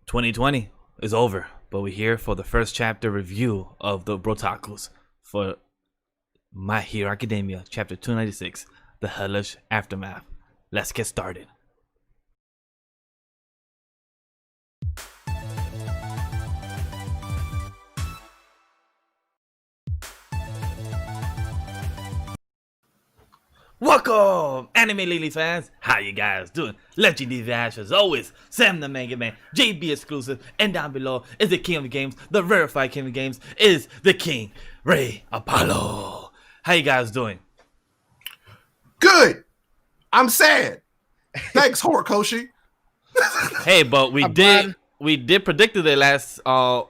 2020 is over, but we're here for the first chapter review of the Brotakus for My Hero Academia, chapter 296, The Hellish Aftermath. Let's get started. Welcome, Anime Lily fans. How you guys doing? LegendDVash as always. SamTheMangaMan, JBXclusive, and down below is the king of the games. The verified king of the games is the king, RayApollo. How you guys doing? Good. I'm sad. Thanks, Horikoshi. Hey, but we did predict the last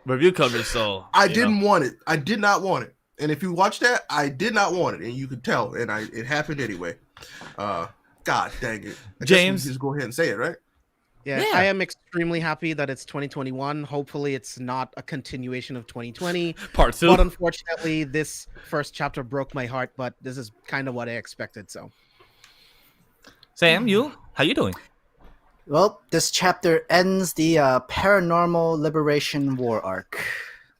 review coverage, so I didn't want it. I did not want it. And if you watch that, I did not want it, and you could tell, and it happened anyway. God dang it. James, just go ahead and say it, right? Yeah, I am extremely happy that it's 2021. Hopefully, it's not a continuation of 2020. Part 2. But unfortunately, this first chapter broke my heart, but this is kind of what I expected, so. Sam, how you doing? Well, this chapter ends the Paranormal Liberation War arc.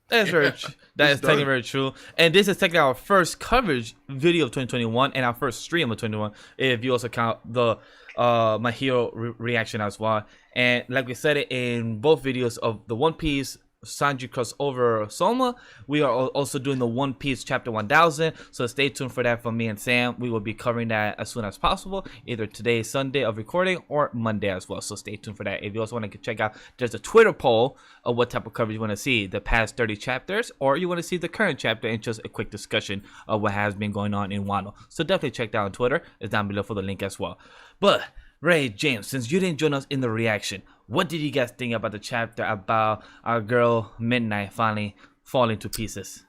That is very true. That is technically very true. And this is technically our first coverage video of 2021 and our first stream of 2021, if you also count the My Hero reaction as well. And like we said it in both videos of the One Piece Sanji crossover Soma, we are also doing the One Piece chapter 1000, so stay tuned for that from me and Sam. We will be covering that as soon as possible, either today, Sunday of recording, or Monday as well, so stay tuned for that. If you also want to check out, there's a Twitter poll of what type of coverage you want to see, the past 30 chapters, or you want to see the current chapter and just a quick discussion of what has been going on in Wano. So definitely check that out on Twitter. It's down below for the link as well. But Ray, James, since you didn't join us in the reaction, what did you guys think about the chapter about our girl Midnight finally falling to pieces?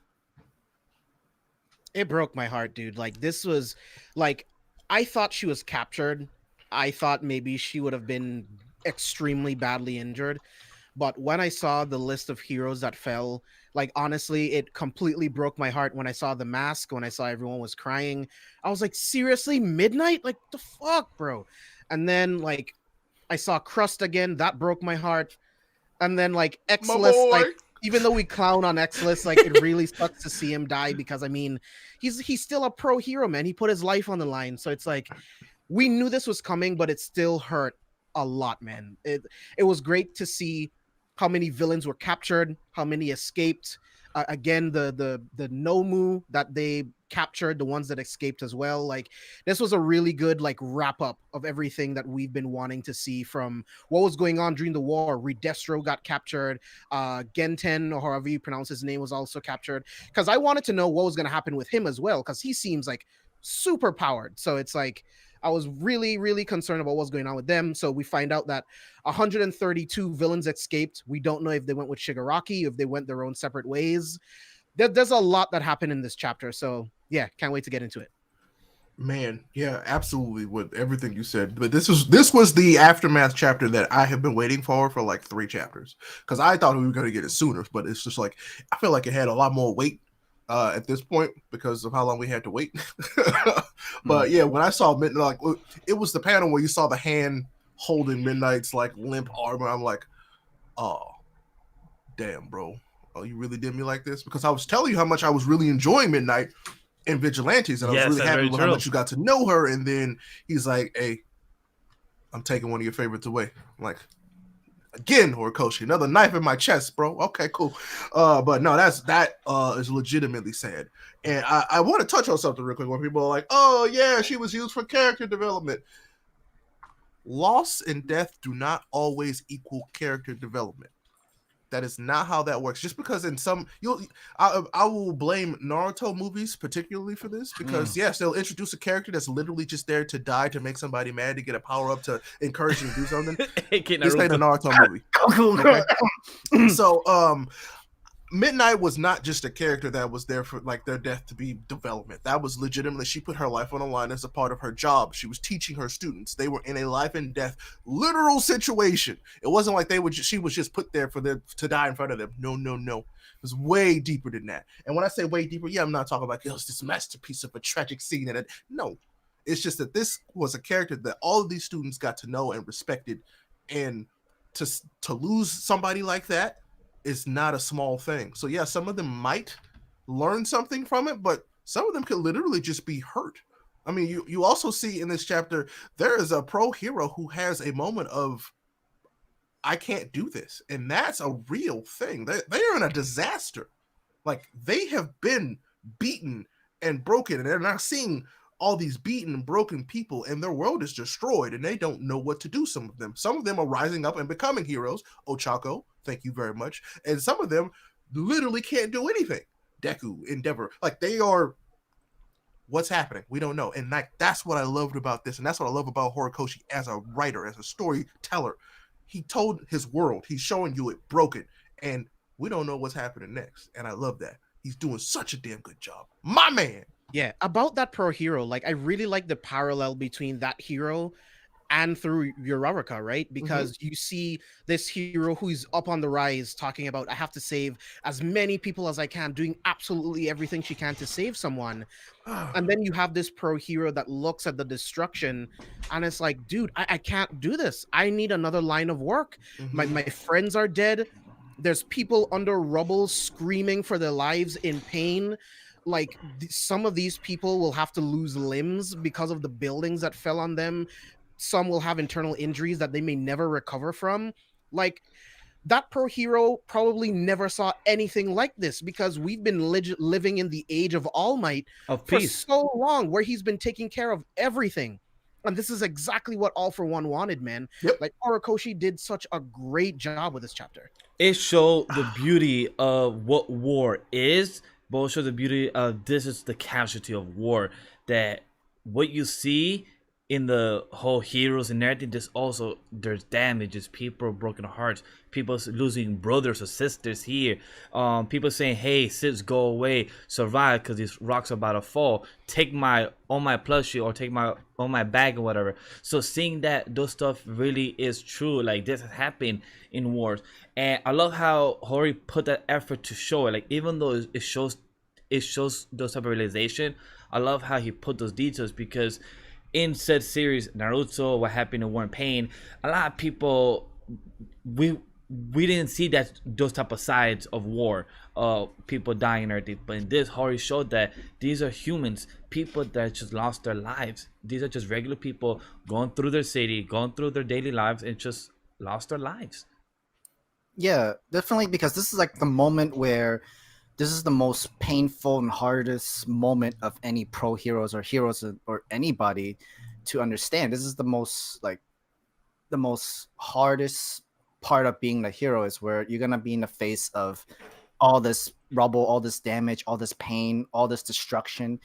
It broke my heart, dude. Like, this was, like, I thought she was captured. I thought maybe she would have been extremely badly injured. But when I saw the list of heroes that fell, like, honestly, it completely broke my heart when I saw the mask, when I saw everyone was crying. I was like, seriously, Midnight? Like, the fuck, bro? And then, like, I saw Crust again. That broke my heart. And then, like, Exless, like, even though we clown on Exless, like, it really sucks to see him die because, I mean, he's still a pro hero, man. He put his life on the line. So it's like, we knew this was coming, but it still hurt a lot, man. It was great to see how many villains were captured, how many escaped. Again, the Nomu that they captured, the ones that escaped as well. Like, this was a really good, like, wrap up of everything that we've been wanting to see from what was going on during the war. Redestro got captured. Genten, or however you pronounce his name, was also captured. Because I wanted to know what was going to happen with him as well, because he seems like super powered. So it's like, I was really, really concerned about what's going on with them. So we find out that 132 villains escaped. We don't know if they went with Shigaraki, if they went their own separate ways. There's a lot that happened in this chapter. So yeah, can't wait to get into it. Man, yeah, absolutely, with everything you said. But this was the aftermath chapter that I have been waiting for like 3 chapters, because I thought we were going to get it sooner, but it's just like, I feel like it had a lot more weight at this point because of how long we had to wait. But yeah, when I saw Midnight, like, it was the panel where you saw the hand holding Midnight's like limp arm. I'm like, oh, damn, bro. Oh, you really did me like this? Because I was telling you how much I was really enjoying Midnight in Vigilantes, and I was really happy with how much you got to know her. And then he's like, hey, I'm taking one of your favorites away. I'm like, again, Horikoshi, another knife in my chest, bro. Okay, cool. But no, that is legitimately sad. And I want to touch on something real quick where people are like, oh yeah, she was used for character development. Loss and death do not always equal character development. That is not how that works. Just because in some, I will blame Naruto movies particularly for this, because yes, they'll introduce a character that's literally just there to die, to make somebody mad, to get a power up, to encourage them to do something. This ain't a Naruto movie. Okay? So, Midnight was not just a character that was there for like their death to be development. That was legitimately, she put her life on the line as a part of her job. She was teaching her students. They were in a life and death literal situation. It wasn't like she was just put there for them to die in front of them. No. It was way deeper than that. And when I say way deeper, yeah, I'm not talking about this masterpiece of a tragic scene. No, it's just that this was a character that all of these students got to know and respected and to lose somebody like that is not a small thing. So yeah, some of them might learn something from it, but some of them could literally just be hurt. I mean, you also see in this chapter there is a pro hero who has a moment of I can't do this, and that's a real thing. They are in a disaster. Like they have been beaten and broken, and they're now seeing all these beaten and broken people, and their world is destroyed, and they don't know what to do. Some of them are rising up and becoming heroes. Ochako, thank you very much. And some of them literally can't do anything. Deku, Endeavor, like they are. What's happening? We don't know, and like that's what I loved about this, and that's what I love about Horikoshi as a writer, as a storyteller. He told his world. He's showing you it broken, and we don't know what's happening next. And I love that. He's doing such a damn good job. My man. Yeah, about that pro hero, like I really like the parallel between that hero and through Uraraka, right? Because you see this hero who's up on the rise talking about I have to save as many people as I can, doing absolutely everything she can to save someone. And then you have this pro hero that looks at the destruction and it's like, dude, I can't do this. I need another line of work. My friends are dead. There's people under rubble screaming for their lives in pain. Like some of these people will have to lose limbs because of the buildings that fell on them. Some will have internal injuries that they may never recover from. Like that pro hero probably never saw anything like this because we've been living in the age of All Might for so long, where he's been taking care of everything. And this is exactly what All for One wanted, man. Yep. Like Horikoshi did such a great job with this chapter. It showed the beauty of what war is, but also the beauty of this is the casualty of war. That what you see in the whole heroes and everything, just also there's damages, people broken hearts, people losing brothers or sisters here, people saying, hey sis, go away, survive because these rocks are about to fall, take my on my plushie or take my on my bag or whatever. So seeing that those stuff really is true, like this has happened in wars. And I love how Hori put that effort to show it, like even though it shows those type of realization, I love how he put those details, because in said series, Naruto, what happened in War and Pain, a lot of people, we didn't see those type of sides of war, people dying and everything. But in this, Hori showed that these are humans, people that just lost their lives. These are just regular people going through their city, going through their daily lives, and just lost their lives. Yeah, definitely, because this is like the moment where this is the most painful and hardest moment of any pro heroes or heroes or anybody to understand. This is the most hardest part of being a hero, is where you're gonna be in the face of all this rubble, all this damage, all this pain, all this destruction,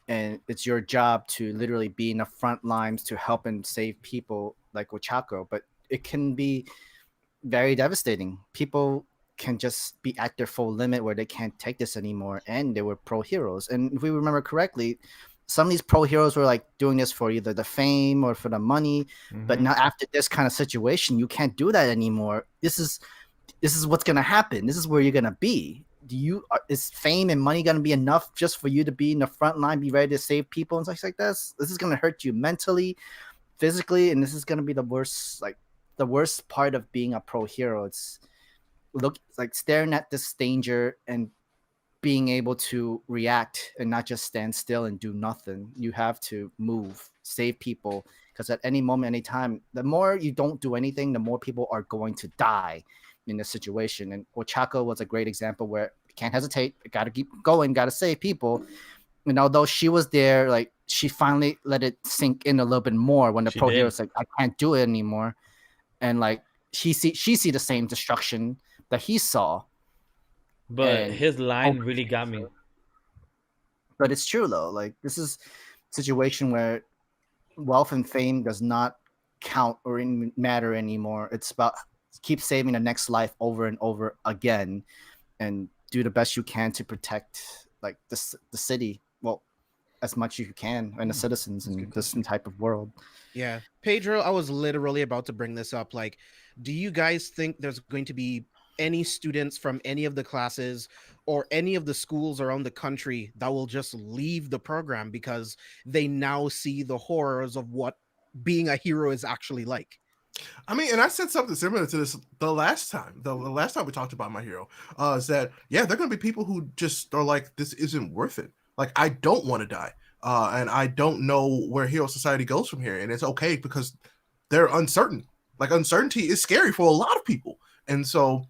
and it's your job to literally be in the front lines to help and save people like Ochako. But it can be very devastating. People can just be at their full limit where they can't take this anymore, and they were pro heroes. And if we remember correctly, some of these pro heroes were like doing this for either the fame or for the money. But now after this kind of situation, you can't do that anymore. This is what's gonna happen. This is where you're gonna be. Is fame and money gonna be enough just for you to be in the front line, be ready to save people and stuff like this? This is gonna hurt you mentally, physically, and this is gonna be the worst part of being a pro hero. It's like staring at this danger and being able to react and not just stand still and do nothing. You have to move, save people, because at any moment, any time, the more you don't do anything, the more people are going to die in this situation. And Ochako was a great example where you can't hesitate, got to keep going, got to save people. And although she was there, like she finally let it sink in a little bit more when the pro hero was like, I can't do it anymore. And like she see the same destruction that he saw. But his line really got me. But it's true though. Like this is a situation where wealth and fame does not count or matter anymore. It's about keep saving the next life over and over again, and do the best you can to protect like the city. Well, as much as you can, and the citizens in this type of world. Yeah, Pedro, I was literally about to bring this up. Like, do you guys think there's going to be any students from any of the classes or any of the schools around the country that will just leave the program because they now see the horrors of what being a hero is actually like? I mean, and I said something similar to this the last time. The last time we talked about My Hero, is that there are going to be people who just are like, this isn't worth it. Like, I don't want to die, and I don't know where Hero Society goes from here, and it's okay because they're uncertain. Like, uncertainty is scary for a lot of people, and so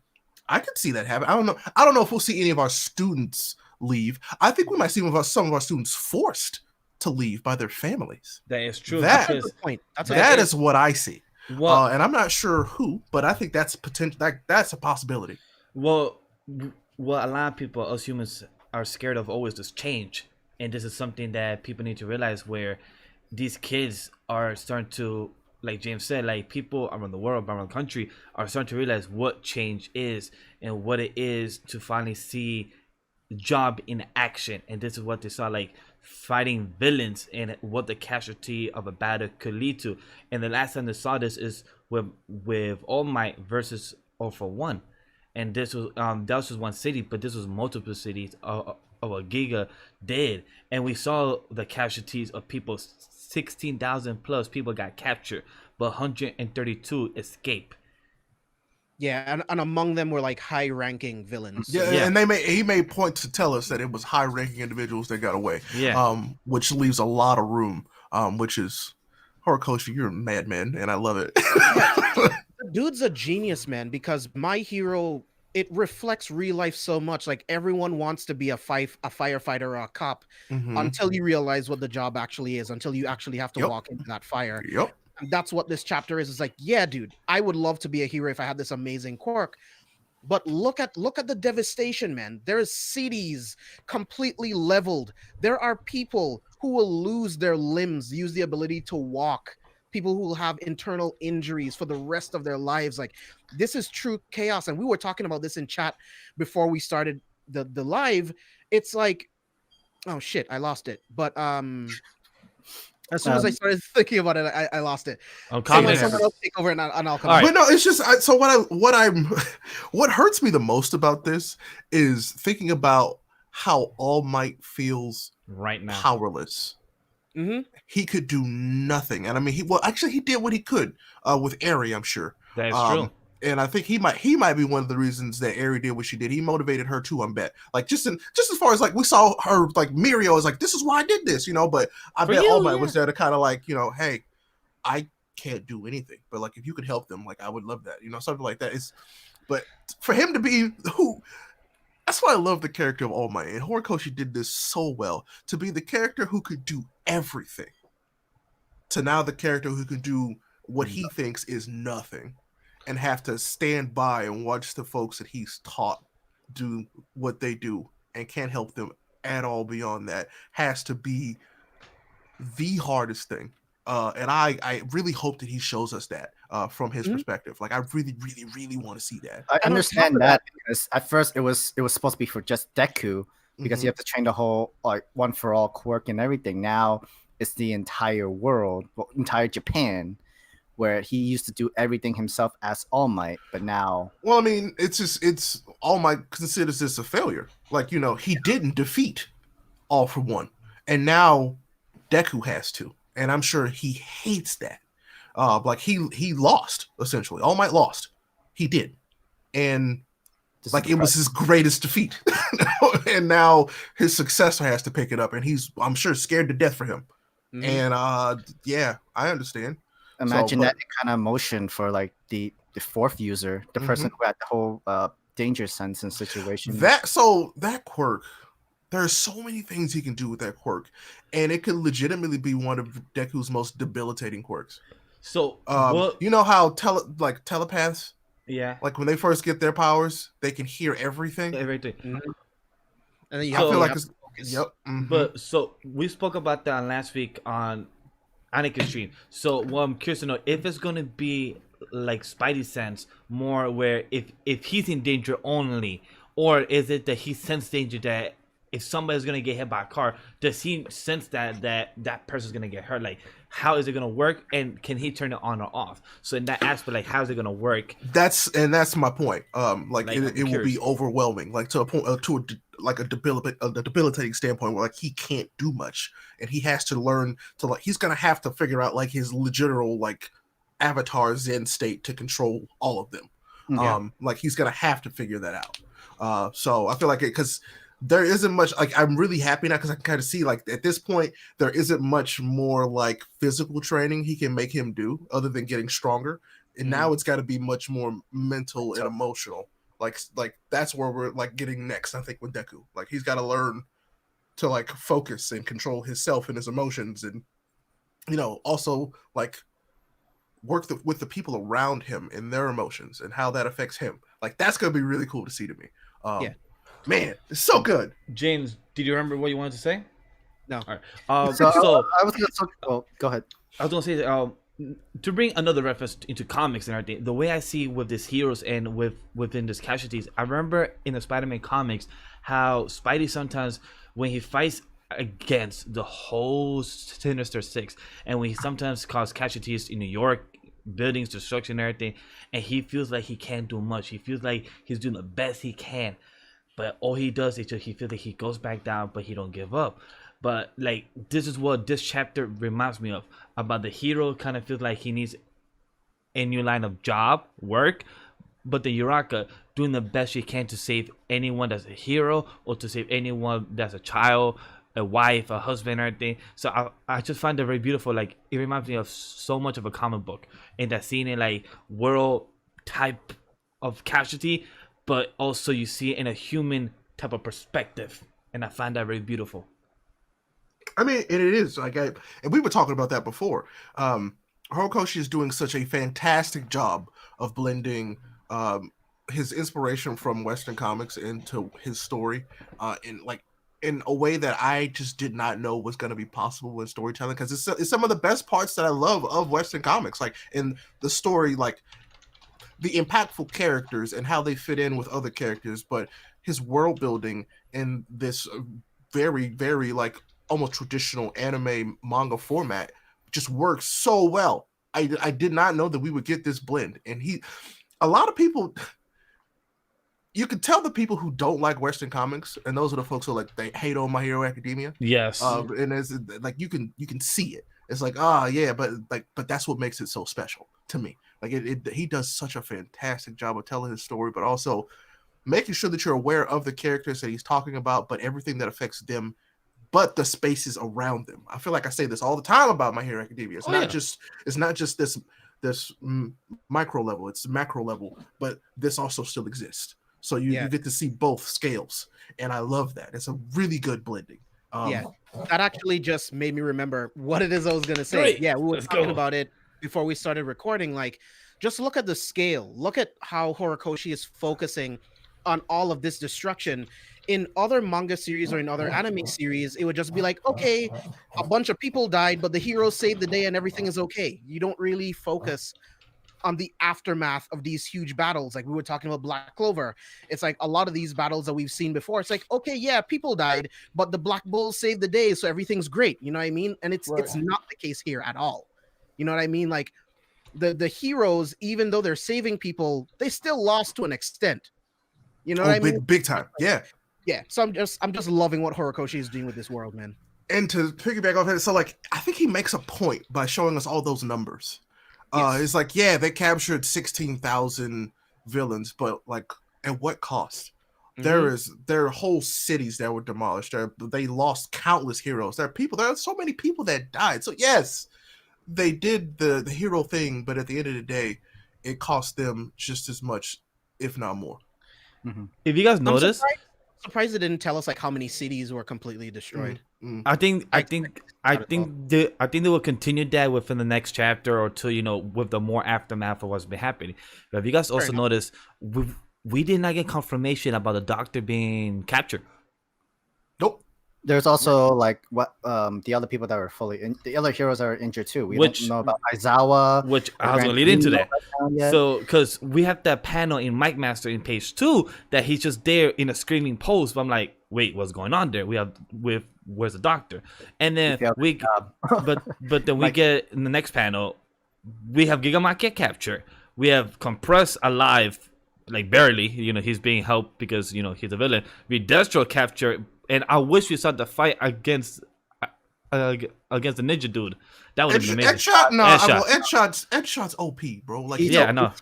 I could see that happen. I don't know. I don't know if we'll see any of our students leave. I think we might see some of our students forced to leave by their families. That is true. That's a good point. That is what I see. Well, And I'm not sure who, but I think that's potential. That's a possibility. well, what a lot of people, us humans, are scared of always is change, and this is something that people need to realize. Where these kids are starting to, like James said, like people around the world, around the country, are starting to realize what change is and what it is to finally see job in action. And this is what they saw, like fighting villains and what the casualty of a battle could lead to. And the last time they saw this is with All Might versus All for One, and this was that was just one city, but this was multiple cities of a Giga dead, and we saw the casualties of people. 16,000 plus people got captured, but 132 escape. Yeah, and among them were like high-ranking villains. Yeah, and he made point to tell us that it was high-ranking individuals that got away. Yeah. Which leaves a lot of room. Which is Horikoshi, you're a madman, and I love it. The dude's a genius, man, because My Hero, it reflects real life so much. Like everyone wants to be a firefighter or a cop until you realize what the job actually is, until you actually have to walk into that fire. Yep. And that's what this chapter is. It's like, yeah, dude, I would love to be a hero if I had this amazing quirk. But look at the devastation, man. There's cities completely leveled. There are people who will lose their limbs, use the ability to walk. People who will have internal injuries for the rest of their lives. Like, this is true chaos. And we were talking about this in chat before we started the live. It's like, oh shit, I lost it. But as soon as I started thinking about it, I lost it. Someone else take over and I'll come. Right. But no, it's just so what hurts me the most about this is thinking about how All Might feels right now, powerless. He could do nothing, and I mean, he did what he could with Eri. I'm sure that's true. And I think he might be one of the reasons that Eri did what she did. He motivated her to bet. Like just as far as like we saw her, like Mirio is like, this is why I did this, but I bet All Might was there to kind of like, hey, I can't do anything, but like if you could help them, like I would love that, something like that. But for him to be that's why I love the character of All Might, and Horikoshi did this so well, to be the character who could do everything to now the character who can do what he thinks is nothing and have to stand by and watch the folks that he's taught do what they do and can't help them at all beyond that has to be the hardest thing. And I really hope that he shows us that from his perspective. Like I really, really, really want to see that. I understand that because at first it was supposed to be for just Deku because you have to train the whole like one for all quirk and everything. Now it's the entire world, entire Japan, where he used to do everything himself as All Might, but now. Well, I mean, it's All Might considers this a failure. Like he didn't defeat All for One, and now Deku has to. And I'm sure he hates that. Like he lost, essentially. All Might lost. He did. And like it was his greatest defeat. And now his successor has to pick it up. And I'm sure scared to death for him. And yeah, I understand. Imagine that kind of emotion for like the fourth user, the person who had the whole danger sense in situation. That quirk. There's so many things he can do with that quirk, and it could legitimately be one of Deku's most debilitating quirks. So, you know how telepaths, like when they first get their powers, they can hear everything. Everything. And then you I feel like it's But so we spoke about that last week on Anika's stream. So, what I'm curious to know if it's gonna be like Spidey sense more, where if he's in danger only, or is it that he senses danger that if somebody's gonna get hit by a car, does he sense that person's gonna get hurt? Like, how is it gonna work, and can he turn it on or off? So in that aspect, like, how is it gonna work? That's my point. It will be overwhelming, like to a point, a debilitating standpoint where like he can't do much, and he has to learn to he's gonna have to figure out like his literal like avatar Zen state to control all of them. Like he's gonna have to figure that out. So I feel like because there isn't much, like I'm really happy now because I can kind of see like at this point there isn't much more like physical training he can make him do other than getting stronger, and now it's got to be much more mental and emotional. Like that's where we're like getting next, I think, with Deku. Like he's got to learn to like focus and control himself and his emotions, and also like work with the people around him and their emotions and how that affects him. Like that's gonna be really cool to see to me. Man, it's so good. James, did you remember what you wanted to say? No. All right. So I was gonna talk. Oh, go ahead. I was gonna say to bring another reference into comics and everything. The way I see with these heroes and within these casualties, I remember in the Spider-Man comics how Spidey sometimes when he fights against the whole Sinister Six, and when he sometimes causes casualties in New York, buildings, destruction, and everything, and he feels like he can't do much. He feels like he's doing the best he can. But all he does is just he feels like he goes back down, but he don't give up. But like this is what this chapter reminds me of about the hero. Kind of feels like he needs a new line of job, work, but the Uraka doing the best she can to save anyone that's a hero or to save anyone that's a child, a wife, a husband, or anything. So I just find it very beautiful. Like it reminds me of so much of a comic book, and that scene in like world type of casualty. But also you see it in a human type of perspective, and I find that very beautiful. I mean, it is like and we were talking about that before. Horikoshi is doing such a fantastic job of blending his inspiration from Western comics into his story, in a way that I just did not know was going to be possible with storytelling. Because it's some of the best parts that I love of Western comics, like in the story, like the impactful characters and how they fit in with other characters, but his world building in this very, very like almost traditional anime manga format just works so well. I did not know that we would get this blend, and a lot of people, you can tell the people who don't like Western comics, and those are the folks who like they hate on My Hero Academia. Yes, and it's like you can see it. It's like but that's what makes it so special to me. Like he does such a fantastic job of telling his story, but also making sure that you're aware of the characters that he's talking about, but everything that affects them, but the spaces around them. I feel like I say this all the time about My Hero Academia. It's not just this micro level; it's macro level, but this also still exists. So you get to see both scales, and I love that. It's a really good blending. That actually just made me remember what it is I was gonna say. Great. Yeah, we were talking about it before we started recording. Like, just look at the scale. Look at how Horikoshi is focusing on all of this destruction. In other manga series or in other anime series, it would just be like, okay, a bunch of people died, but the hero saved the day and everything is okay. You don't really focus on the aftermath of these huge battles. Like we were talking about Black Clover. It's like a lot of these battles that we've seen before. It's like, okay, yeah, people died, but the Black Bull saved the day, so everything's great. You know what I mean? And it's not the case here at all. You know what I mean? Like the heroes, even though they're saving people, they still lost to an extent. You know what I mean? Big time. Yeah. Yeah. So I'm just loving what Horikoshi is doing with this world, man. And to piggyback off it, so like I think he makes a point by showing us all those numbers. It's like, yeah, they captured 16,000 villains, but like at what cost? Mm-hmm. There are whole cities that were demolished. They lost countless heroes. There are so many people that died. So yes, they did the hero thing, but at the end of the day, it cost them just as much, if not more. Mm-hmm. If you guys notice, I'm surprised it didn't tell us like how many cities were completely destroyed. Mm-hmm. I think they will continue that within the next chapter or two, with the more aftermath of what's been happening. But if you guys also notice, we did not get confirmation about the doctor being captured. Nope. There's also like the other people that were the other heroes are injured too. We don't know about Aizawa, which I was gonna lead into that. So because we have that panel in Mike Master in page 2 that he's just there in a screaming pose. But I'm like, wait, what's going on there? Where's the doctor? And then but then we get in the next panel, we have Gigamaki captured. We have Compressed alive, like barely. He's being helped because he's a villain. We Destro captured. And I wish we saw the fight against against the ninja dude. That would have been amazing. Edshot, no, Edshot. Edshot's OP, bro. Like, I know.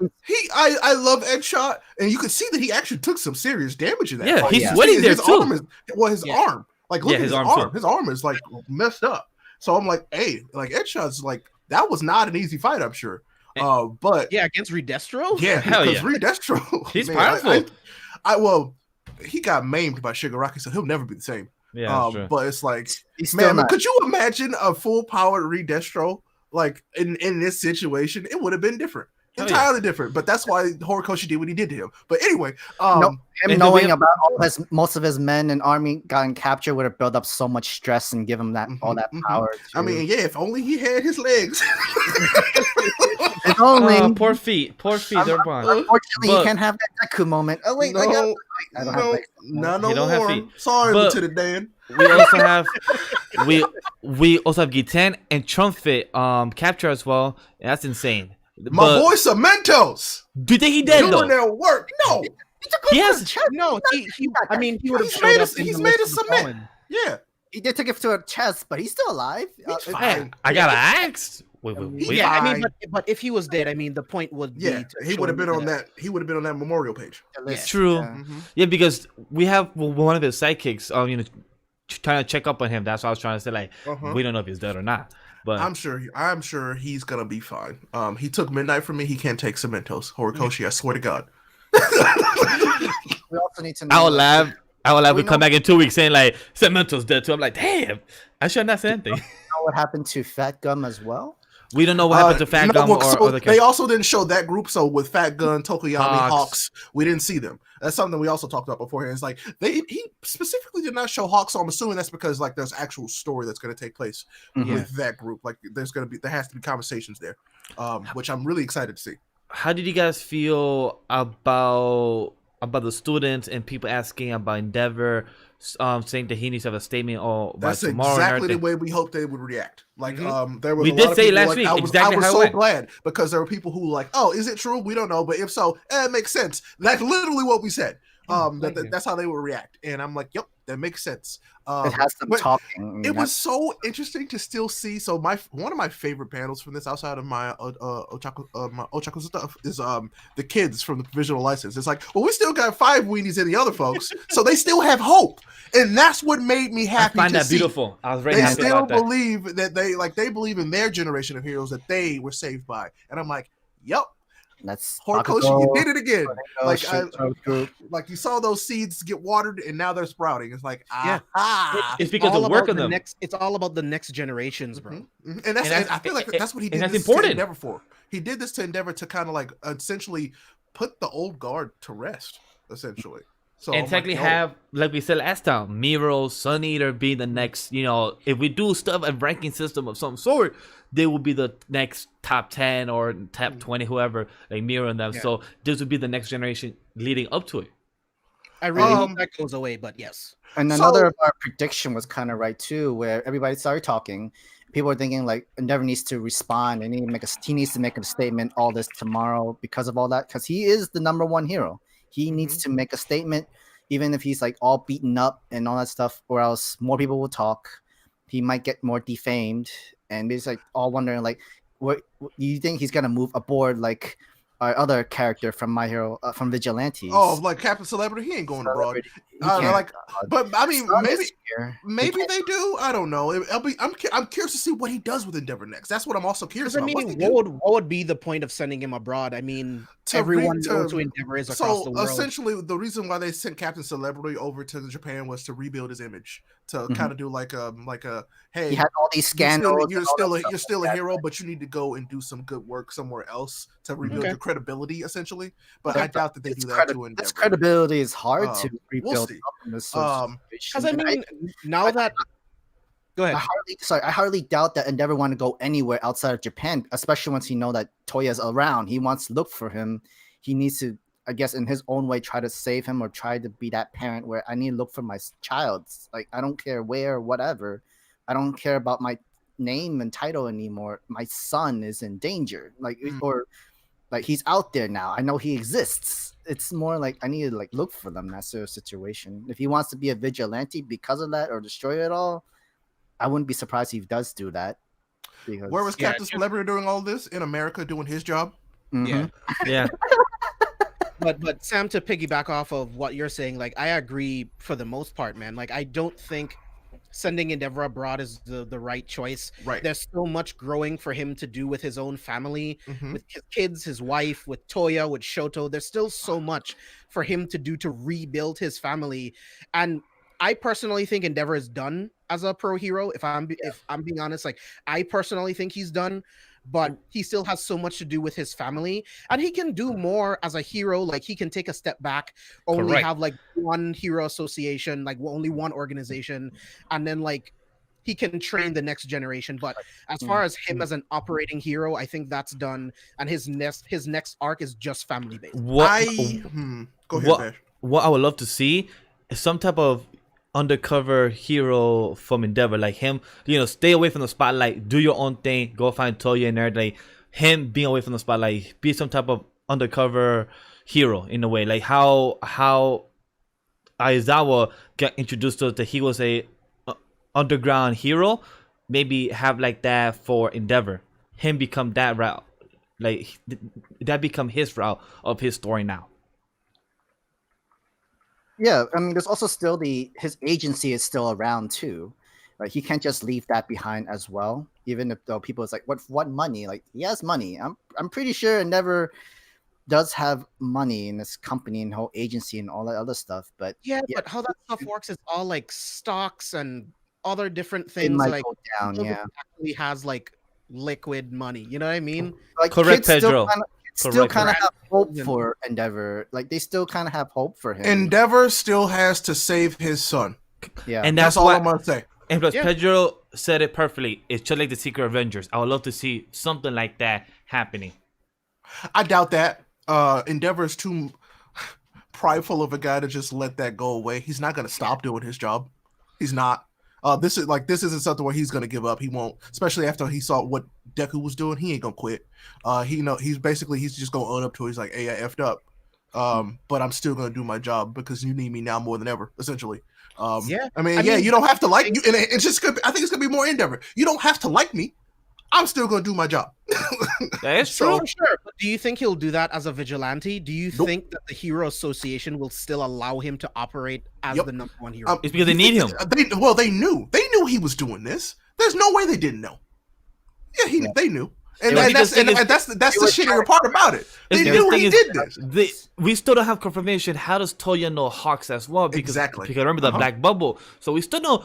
I love Edshot, and you could see that he actually took some serious damage in that. Yeah, fight. he's sweating there too. His arm, like, look at his arm. Too. His arm is like messed up. So I'm like, hey, like Edshot's like that was not an easy fight, I'm sure. But against Redestro, because Redestro, he's powerful. Well, he got maimed by Shigaraki, so he'll never be the same. Yeah, but it's like, man, could you imagine a full powered Redestro like in this situation? It would have been different. Entirely different, but that's why Horikoshi did what he did to him. But anyway, him knowing about most of his men and army gotten captured would have built up so much stress and give him that all that power. I mean, if only he had his legs. If only poor feet, they're gone. Unfortunately, you can't have that Deku moment. Oh wait, I don't have legs. No have feet. Sorry, Lieutenant Dan. We also have we also have Giten and Trumpet capture as well. And that's insane. My boy Cementos. Do you think he dead though? Doing their work? No. He I mean, he would have showed up. He's made a cement. Yeah. He did take it to a chest, but he's still alive. He's fine. I gotta ask. I mean, but if he was dead, I mean, the point would be he would have been on that. He would have been on that memorial page. It's true. Yeah, because we have one of his sidekicks. Trying to check up on him. That's what I was trying to say. Like, we don't know if he's dead or not. But I'm sure he's gonna be fine. He took Midnight from me. He can't take Cementos. Horikoshi, I swear to God. We also need to know. I will have to come back in 2 weeks saying like Cementos dead too. I'm like, damn, I should not say anything. Know what happened to Fat Gum as well? We don't know what happened to Fat Gum or other characters. They also didn't show that group. So with Fat Gun, Tokoyami, Hawks, we didn't see them. That's something we also talked about beforehand. It's like he specifically did not show Hawks. So I'm assuming that's because like there's actual story that's going to take place with that group. Like there has to be conversations there, which I'm really excited to see. How did you guys feel about the students and people asking about Endeavor, saying that he needs to have a statement by tomorrow? That's exactly the way we hoped they would react. Like there was we did say last week I exactly was how so glad because there were people who were like, oh, is it true? We don't know, but if so, it makes sense. That's literally what we said. That's how they would react, and I'm like, yep, that makes sense. It has them talking. It was so interesting to still see. So one of my favorite panels from this, outside of my Ochaku stuff, is the kids from the provisional license. It's like, well, we still got 5 weenies in the other folks, so they still have hope, and that's what made me happy. I find that beautiful. I was very happy about that. They still believe that they believe in their generation of heroes that they were saved by, and I'm like, yep. That's Horikoshi, you did it again. Like you saw those seeds get watered and now they're sprouting. It's like it's because of the work of them. It's all about the next generations, bro. And I feel like that's what he did. That's this important. To Endeavor for. He did this to Endeavor to kind of like essentially put the old guard to rest, essentially. So and technically have, like we said last time, Miro, Sun Eater be the next, if we do stuff a ranking system of some sort, they will be the next top 10 or top 20, whoever, like Miro and them. Yeah. So this would be the next generation leading up to it. I really hope that goes away, but yes. And another of our prediction was kind of right too, where everybody started talking. People were thinking like Endeavor needs to respond and he needs to make a statement all this tomorrow because of all that, because he is the #1 hero. He needs to make a statement, even if he's like all beaten up and all that stuff, or else more people will talk. He might get more defamed, and it's like all wondering like, what you think he's gonna move aboard like our other character from My Hero, from Vigilantes? Oh, like Captain Celebrity, he ain't going abroad. But I mean, maybe they do. I don't know. I'm curious to see what he does with Endeavor next. That's what I'm also curious about. I mean, what would be the point of sending him abroad? I mean, everyone knows who Endeavor is across the world. Essentially, the reason why they sent Captain Celebrity over to Japan was to rebuild his image, to kind of do like a hey, he had all these scandals. You're still a hero, but you need to go and do some good work somewhere else to rebuild your credibility, essentially. But I doubt that they do that to Endeavor. This credibility is hard to rebuild. Because I mean, now that go ahead. I hardly doubt that Endeavor want to go anywhere outside of Japan, especially once he know that Toya's around. He wants to look for him. He needs to, I guess, in his own way, try to save him or try to be that parent where I need to look for my child. Like, I don't care where or whatever. I don't care about my name and title anymore. My son is in danger. Or like he's out there now. I know he exists. It's more like I need to like look for them. That sort of situation. If he wants to be a vigilante because of that or destroy it all, I wouldn't be surprised if he does do that. Because, Where was Captain Celebrity during all this? In America, doing his job. Yeah. Yeah. But Sam, to piggyback off of what you're saying, like I agree for the most part, man. Like I don't think sending Endeavor abroad is the right choice. Right. There's so much growing for him to do with his own family, Mhm. with his kids, his wife, with Toya, with Shoto. There's still so much for him to do to rebuild his family. And I personally think Endeavor is done as a pro hero. If I'm being honest, like I personally think he's done, but he still has so much to do with his family, and he can do more as a hero. Like he can take a step back, only Correct. have like one hero association, like only one organization, and then like he can train the next generation. But as far as him as an operating hero, I think that's done, and his next arc is just family based. Go ahead, Vash. What I would love to see is some type of undercover hero from Endeavor, like him, stay away from the spotlight, do your own thing, go find Toya and everything. Like him being away from the spotlight, be some type of undercover hero in a way, like how Aizawa got introduced to us, that he was a underground hero. Maybe have like that for Endeavor, him become that route, like that become his route of his story now. Yeah, I mean, there's also still his agency is still around too. Right? He can't just leave that behind as well. Even if though people is like, what money? Like he has money. I'm pretty sure Endeavor does have money in this company and whole agency and all that other stuff. But but how that stuff works is all like stocks and other different it things. might Like go down. Yeah, actually has like liquid money. You know what I mean? like Correct, kids Pedro. Still kind of Correct. have hope for Endeavor. Like they still kind of have hope for him. Endeavor still has to save his son. Yeah, And That's all I'm gonna say. And plus, Yeah. Pedro said it perfectly. It's just like the Secret Avengers. I would love to see something like that happening. I doubt that. Endeavor is too prideful of a guy to just let that go away. He's not gonna stop doing his job. He's not. This isn't something where he's gonna give up. He won't, especially after he saw what Deku was doing. He ain't gonna quit. He's just gonna own up to it. He's like, hey, I effed up. But I'm still gonna do my job because you need me now more than ever, essentially. Yeah. I mean, you don't have to like you, and it's just I think it's gonna be more Endeavor. You don't have to like me. I'm still gonna do my job. That is So- true. Sure. But do you think he'll do that as a vigilante? Do you Nope. think that the Hero Association will still allow him to operate as Yep. the number one hero? It's because they need him. They knew he was doing this. There's no way they didn't know. Yeah, they knew. And Yeah, that's the shittier part about it. They knew he did this. We still don't have confirmation. How does Toya know Hawks as well? Because remember the black bubble. So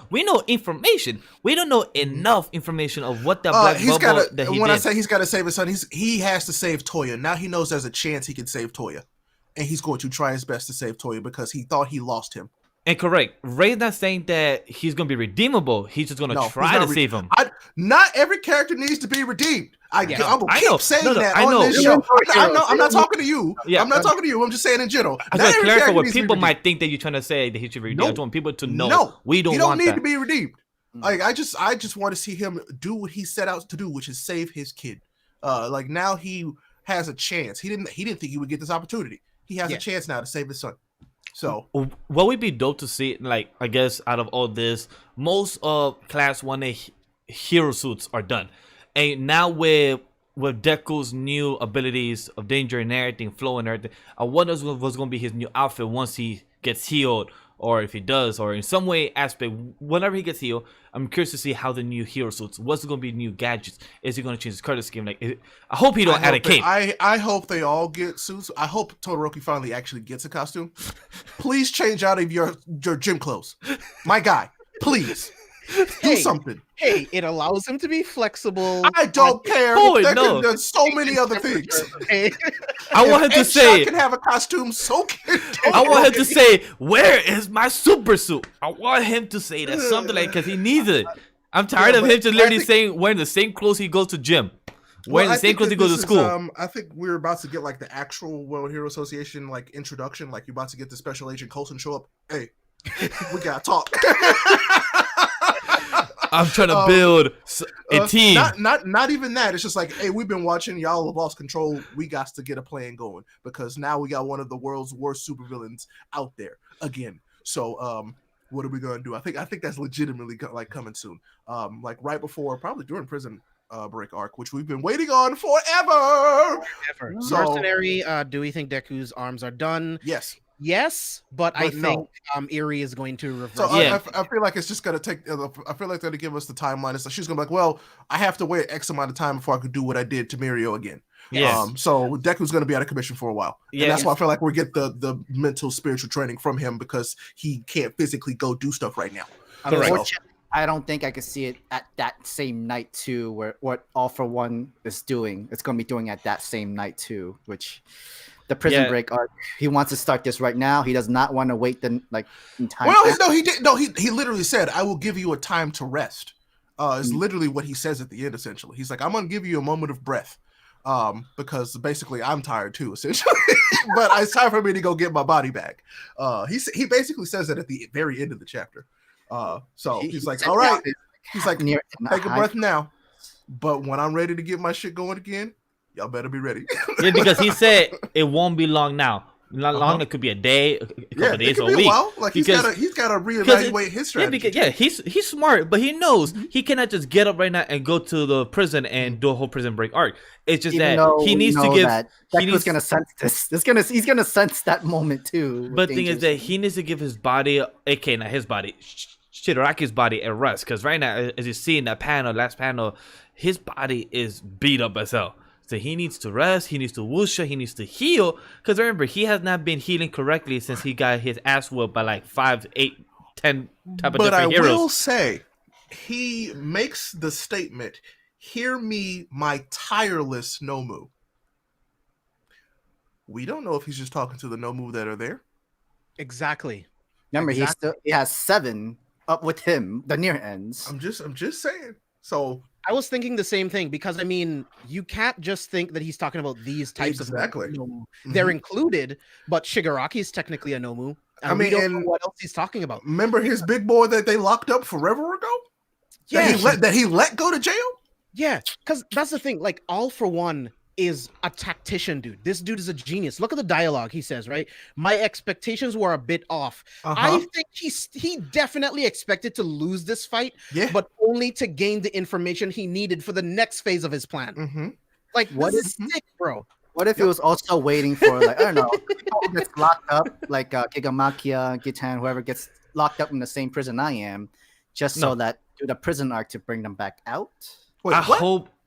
we know information. We don't know enough information of what that black bubble that he did. I say he's got to save his son, he has to save Toya. Now he knows there's a chance he can save Toya, and he's going to try his best to save Toya because he thought he lost him. And correct, Ray's not saying that he's gonna be redeemable. He's just gonna try to save him. Not every character needs to be redeemed. I will keep saying that I on know. this show. I'm not talking to you. Yeah. I'm not talking to you. I'm just saying in general. I just clarify what people might think that you're trying to say that he should be redeemed. I just want people to know. No, we don't he don't want need that. to be redeemed. Like I just want to see him do what he set out to do, which is save his kid. Like now he has a chance. He didn't think he would get this opportunity. He has a chance now to save his son. So what would be dope to see, like I guess out of all this, most of Class 1A hero suits are done, and now with Deku's new abilities of danger and everything, flow and everything, I wonder what's going to be his new outfit once he gets healed, or if he does, or in some way aspect, whenever he gets healed. I'm curious to see how the new hero suits. What's going to be new gadgets? Is he going to change his color scheme? Like, I hope he don't add a cape. I hope they all get suits. I hope Todoroki finally actually gets a costume. Please change out of your gym clothes, my guy. Please do something. Hey, it allows him to be flexible. I don't care. There's so many other things. Hey. I want him to say, can have a costume so cute. I want him to say, where is my super suit? I want him to say that, something like, because he needs it. I'm tired of him just literally saying wearing the same clothes he goes to gym. Wearing the same clothes he goes to school. I think we're about to get like the actual World Hero Association like introduction. Like you're about to get the Special Agent Coulson show up. Hey, we gotta talk. I'm trying to build a team. Not even that. It's just like, hey, we've been watching. Y'all have lost control. We got to get a plan going because now we got one of the world's worst supervillains out there again. So What are we gonna do? I think that's legitimately like coming soon. Like right before, probably during prison break arc, which we've been waiting on forever. So, Mercenary, do we think Deku's arms are done? Yes. Yes, but I no. think Eri is going to reverse. So Yeah. I feel like it's just gonna take. I feel like they're gonna give us the timeline. It's like she's gonna be like, well, I have to wait X amount of time before I could do what I did to Mirio again. Yeah. So Deku's gonna be out of commission for a while. Yeah. And that's why I feel like we get the mental spiritual training from him because he can't physically go do stuff right now. Correct. I don't think I could see it at that same night too, where what All for One is doing. It's going to be doing at that same night too, which the prison break arc. He wants to start this right now. He does not want to wait the entire. Well, no, he did. No, he literally said, "I will give you a time to rest." Is literally what he says at the end. Essentially, he's like, "I'm going to give you a moment of breath." Because basically I'm tired too, essentially. But it's time for me to go get my body back. He basically says that at the very end of the chapter. So he's like, all right. He's like, take a breath now. But when I'm ready to get my shit going again, y'all better be ready. Yeah, because he said it won't be long now. Not long. It could be a day, a couple days, or a week. Like he's got to reevaluate his strategy. Yeah, he's smart, but he knows he cannot just get up right now and go to the prison and do a whole prison break arc. It's just that he needs to give. Deku's gonna sense this. He's gonna sense that moment too. But the thing is that he needs to give his body, aka not his body, Shigaraki's body, a rest. Because right now, as you see in that last panel, his body is beat up as hell. So he needs to rest, he needs to wuxia, he needs to heal. Because remember, he has not been healing correctly since he got his ass whooped by like 5, 8, 10 type of different heroes. But I will say, he makes the statement, "Hear me, my tireless Nomu." We don't know if he's just talking to the Nomu that are there. Exactly. Remember, he has 7 up with him, the near ends. I'm just saying. So I was thinking the same thing because I mean, you can't just think that he's talking about these types of Nomu. Mm-hmm. They're included, but Shigaraki is technically a Nomu. And we don't know what else he's talking about. Remember his big boy that they locked up forever ago? Yeah, that he let go to jail? Yeah, because that's the thing. Like, All for One is a tactician, dude. This dude is a genius. Look at the dialogue he says, right? My expectations were a bit off. I think he definitely expected to lose this fight, but only to gain the information he needed for the next phase of his plan. Like, what is sick, bro? What if he was also waiting for, like, I don't know, people who gets locked up, like Gigamakia, Gitan, whoever gets locked up in the same prison I am, just so that do the prison arc to bring them back out? Wait,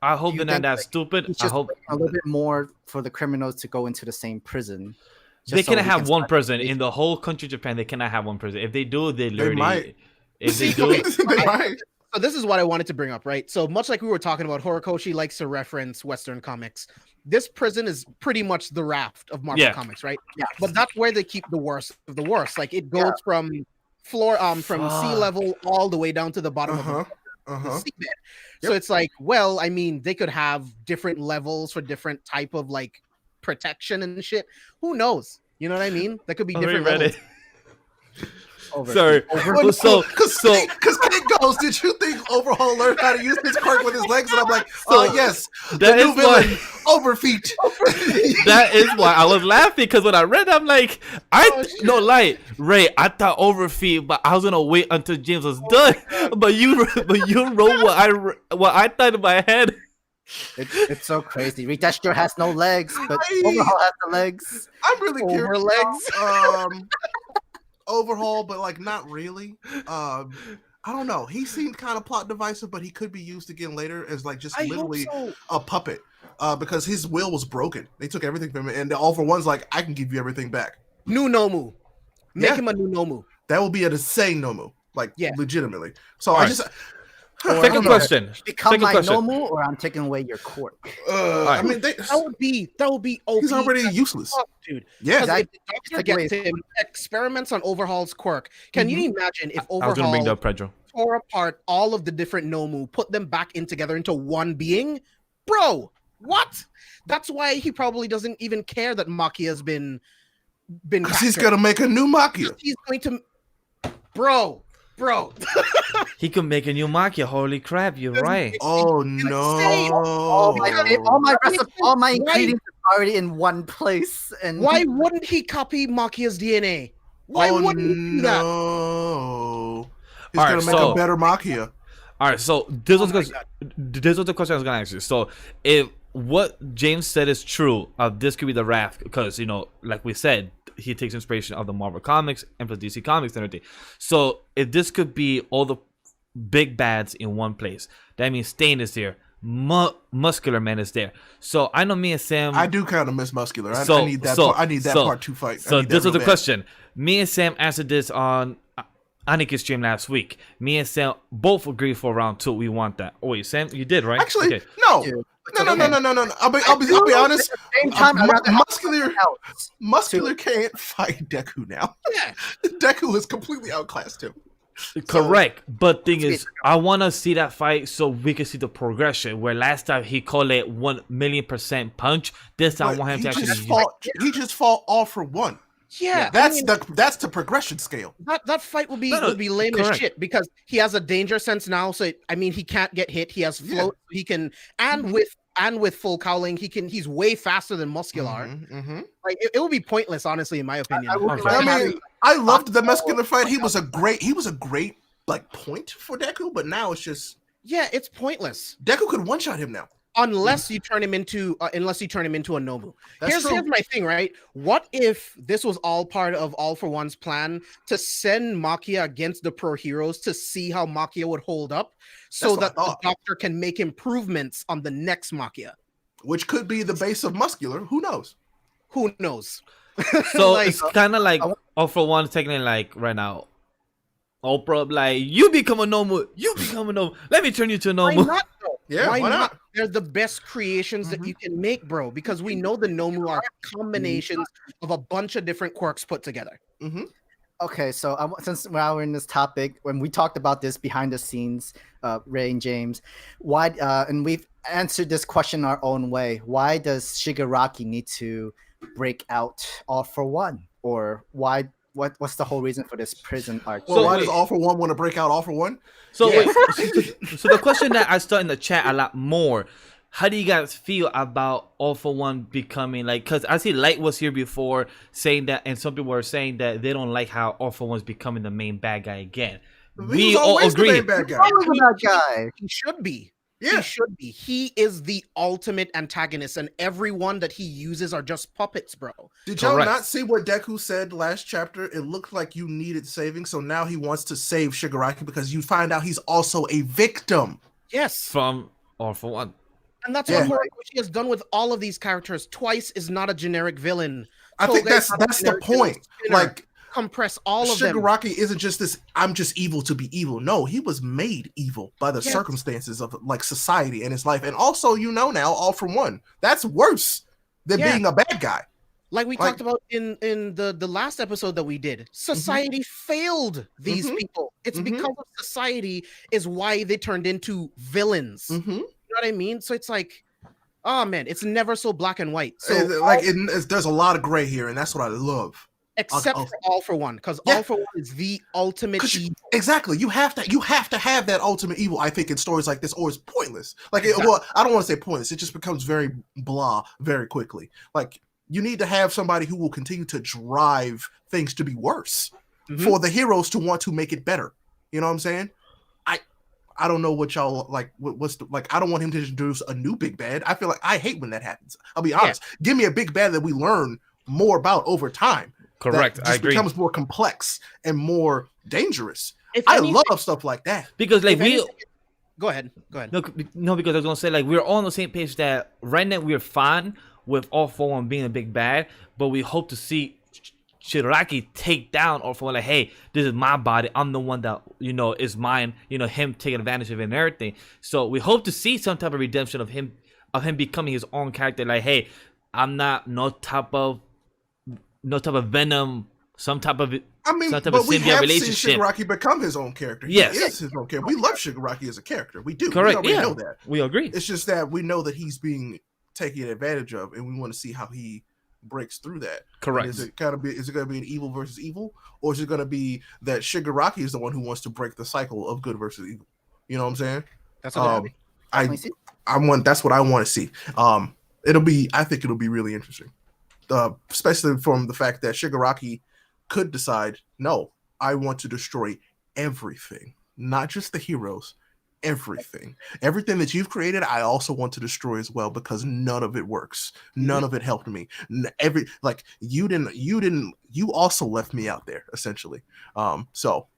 I hope they're not that stupid. I hope a little bit more for the criminals to go into the same prison. They cannot have one prison in the whole country of Japan. They cannot have one prison. If they do, they literally. Might. If they do, they might. So this is what I wanted to bring up, right? So much like we were talking about, Horikoshi likes to reference Western comics. This prison is pretty much the Raft of Marvel comics, right? Yeah. But that's where they keep the worst of the worst. Like it goes from sea level all the way down to the bottom of the seabed. So it's like, well, I mean, they could have different levels for different type of like protection and shit. Who knows? You know what I mean? That could be different levels. Sorry. Because Kid goes, did you think Overhaul learned how to use his quirk with his legs? And I'm like, yes, the new villain, Overfeet. That is why I was laughing, because when I read it, I'm like, Ray, I thought Overfeet, but I was gonna wait until James was done. But you wrote what I thought in my head. It's so crazy. Retexture has no legs, but Overhaul has the legs. I'm really curious. Legs. Overhaul, but like not really. I don't know. He seemed kind of plot divisive, but he could be used again later as like just literally a puppet. Because his will was broken. They took everything from him, and the All for One's like, I can give you everything back. New Nomu. Make him a new Nomu. That will be a insane Nomu. Like legitimately. So Second question. Become my Nomu, or I'm taking away your quirk. I mean, that would be OP. He's already useless, dude. Yeah, if the Doctor gets him, experiments on Overhaul's quirk. Can you imagine if Overhaul I was gonna bring that up, Pedro. Tore apart all of the different Nomu, put them back in together into one being, bro? What? That's why he probably doesn't even care that Makia has been. Because he's gonna make a new Makia. He's going to, bro. He could make a new Makia. Holy crap, you're right. Oh no! All my ingredients are already in one place. And why wouldn't he copy Makia's DNA? Why wouldn't he do that? He's All gonna right, make so- a better Machia. All right, so this was my the question I was gonna ask you. So if what James said is true, this could be the Wrath, because like we said, he takes inspiration of the Marvel comics and plus DC comics and everything. So if this could be all the big bads in one place, that means Stain is there, Muscular Man is there. So I know me and Sam. I do kind of miss Muscular. I So- need that. so- I need that so- part to fight. I So need that this was real the bad. question. Me and Sam answered this on Anika's stream last week. Me and Sam both agreed for round 2. We want that. Oh wait, Sam, you did, right? Actually, Okay. no. Dude, No. I'll be honest. Muscular can't fight Deku now. Yeah. Deku has completely outclassed him. Correct, but thing is, I want to see that fight so we can see the progression. Where last time he called it 1,000,000% punch, this time I But want him he to actually. He just fought all for one. Yeah, That's the progression scale. that fight would be No, would be lame as correct. shit because he has a danger sense now. So he can't get hit. He has float. He can with full cowling, he's way faster than Muscular. Like it would be pointless, honestly, in my opinion. I loved the Muscular fight. He was a great like point for Deku, but now it's just it's pointless Deku could one shot him now. unless you turn him into a Nomu. That's Here's my thing, right? What if this was all part of All for One's plan to send Machia against the pro heroes to see how Machia would hold up, so That's that what I the thought. Doctor can make improvements on the next Machia? Which could be the base of Muscular. Who knows? Who knows? So Like- it's kind of like all for one, taking it like right now. Oprah, like you become a Nomu, Let me turn you to a Why Nomu. not, though? Yeah, why not? They're the best creations that you can make, bro, because we know the Nomu are combinations of a bunch of different quirks put together. Okay, so since while we're in this topic, when we talked about this behind the scenes, Ray and James, why? And we've answered this question our own way. Why does Shigaraki need to break out All for One, or why? What's the whole reason for this prison arc? Well, So why wait. does All for One want to break out All for One? So Yeah. wait, so the question that I saw in the chat a lot more, how do you guys feel about All for One becoming like, because I see Light was here before saying that, and some people were saying that they don't like how All for One's becoming the main bad guy again. He We was all always the agree. main bad guy. Always a bad guy. He should be. Yeah. He should be. He is the ultimate antagonist, and everyone that he uses are just puppets, bro. Did y'all Correct. not see what Deku said last chapter? It looked like you needed saving, so now he wants to save Shigaraki because you find out he's also a victim. Yes. From All for One. And that's Yeah. what Horikoshi has done with all of these characters. Twice is not a generic villain. I think Toga is not a that's the generic villain. point. Spinner. Like Compress all of them. Shigaraki isn't just this, I'm just evil to be evil. No, he was made evil by the Yes. circumstances of like society and his life. And also, now, All for One. That's worse than Yeah. being a bad guy. Like we Like- talked about in the last episode that we did. Society failed these people. It's because of society is why they turned into villains. You know what I mean? So it's like, oh man, it's never so black and white. So There's a lot of gray here, and that's what I love. except for All for One, because Yeah. All for One is the ultimate 'Cause evil. Exactly. You have to have that ultimate evil, I think, in stories like this, or it's pointless. Like, Exactly. well, I don't want to say pointless. It just becomes very blah very quickly. Like, you need to have somebody who will continue to drive things to be worse for the heroes to want to make it better. You know what I'm saying? I don't know what y'all like. What's the, like? I don't want him to introduce a new big bad. I feel like I hate when that happens. I'll be honest. Give me a big bad that we learn more about over time. Correct. That I just agree. becomes more complex and more dangerous. If I anything- love stuff like that. Because like if we anything- Go ahead. no, because I was gonna say like we're all on the same page that right now we're fine with All for One being a big bad, but we hope to see Shigaraki take down All for One. Like, hey, this is my body. I'm the one that is mine. Him taking advantage of it and everything. So we hope to see some type of redemption of him becoming his own character. Like, hey, I'm not no type of Venom. Some type of I mean, some type but of we symbiote have relationship. seen Shigaraki become his own character. Yes. He is his own character. We love Shigaraki as a character. We do. Correct. We already Yeah, know that. we agree. It's just that we know that he's being taken advantage of, and we want to see how he breaks through that. Correct. And is it going to be an evil versus evil, or is it going to be that Shigaraki is the one who wants to break the cycle of good versus evil? You know what I'm saying? That's what That's what I want to see. I think it'll be really interesting, especially from the fact that Shigaraki could decide, no, I want to destroy everything. not just the heroes, everything that you've created, I also want to destroy as well, because none of it works. None of it helped me. You also left me out there, essentially. So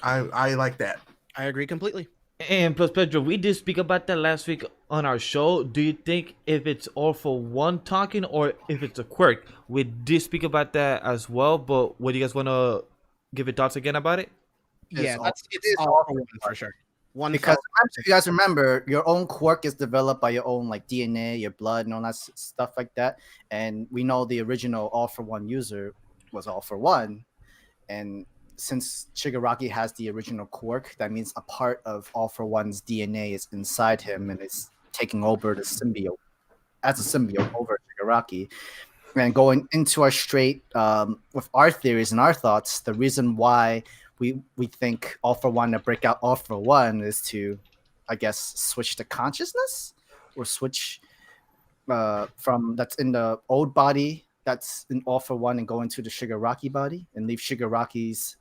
I like that. I agree completely. And plus, Pedro, we did speak about that last week on our show. Do you think if it's All for One talking or if it's a Quirk? We did speak about that as well, but what do you guys want to give your thoughts again about it? Yeah, It is all for one for sure. One because if you guys remember, your own quirk is developed by your own like DNA, your blood, and all that stuff like that. And we know the original All for One user was All for One, and since Shigaraki has the original quirk, that means a part of All for One's DNA is inside him and is taking over the symbiote as a symbiote over Shigaraki. And going into our straight with our theories and our thoughts, the reason why we think All for One to break out All for One is to, I guess, switch the consciousness or switch from that's in the old body that's in All for One and go into the Shigaraki body and leave Shigaraki's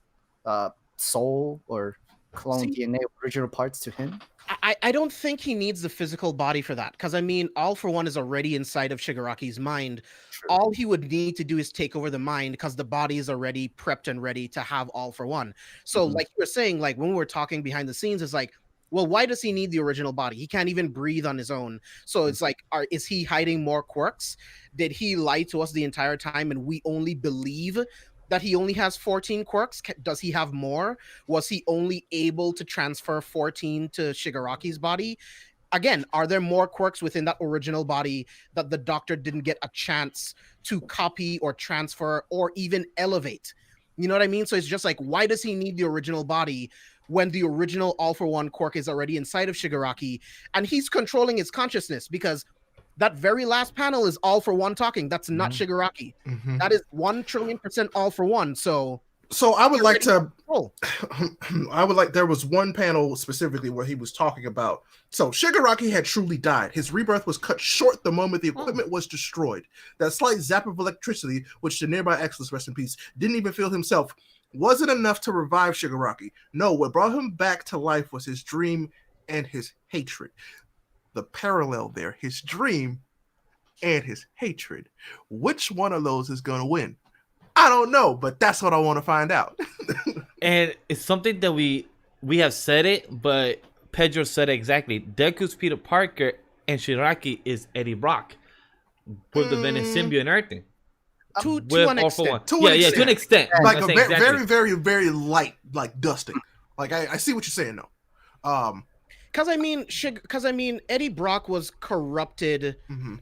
soul or clone DNA original parts to him. I don't think he needs the physical body for that, because I mean, All for One is already inside of Shigaraki's mind. True. All he would need to do is take over the mind, because the body is already prepped and ready to have All for One. So like you were saying, like when we were talking behind the scenes, it's like, well, why does he need the original body? He can't even breathe on his own. So it's like, is he hiding more quirks? Did he lie to us the entire time and we only believe that he only has 14 quirks? Does he have more? Was he only able to transfer 14 to Shigaraki's body? Again, are there more quirks within that original body that the doctor didn't get a chance to copy or transfer or even elevate? You know what I mean? So it's just like, why does he need the original body when the original All for One quirk is already inside of Shigaraki and he's controlling his consciousness? Because that very last panel is All for One talking. That's not Shigaraki. That is 1,000,000,000% All for One. So I would like to. There was one panel specifically where he was talking about. So Shigaraki had truly died. His rebirth was cut short the moment the equipment was destroyed. That slight zap of electricity, which the nearby Exodus, rest in peace, didn't even feel himself, wasn't enough to revive Shigaraki. No, what brought him back to life was his dream and his hatred. The parallel there, his dream and his hatred. Which one of those is going to win? I don't know, but that's what I want to find out. And it's something that we have said it, but Pedro said it exactly. Deku's Peter Parker and Shigaraki is Eddie Brock with the Venom symbiote and everything. To an extent. To an extent. Like a very, very, very light, like dusting. Like I see what you're saying though. Because I mean, Eddie Brock was corrupted.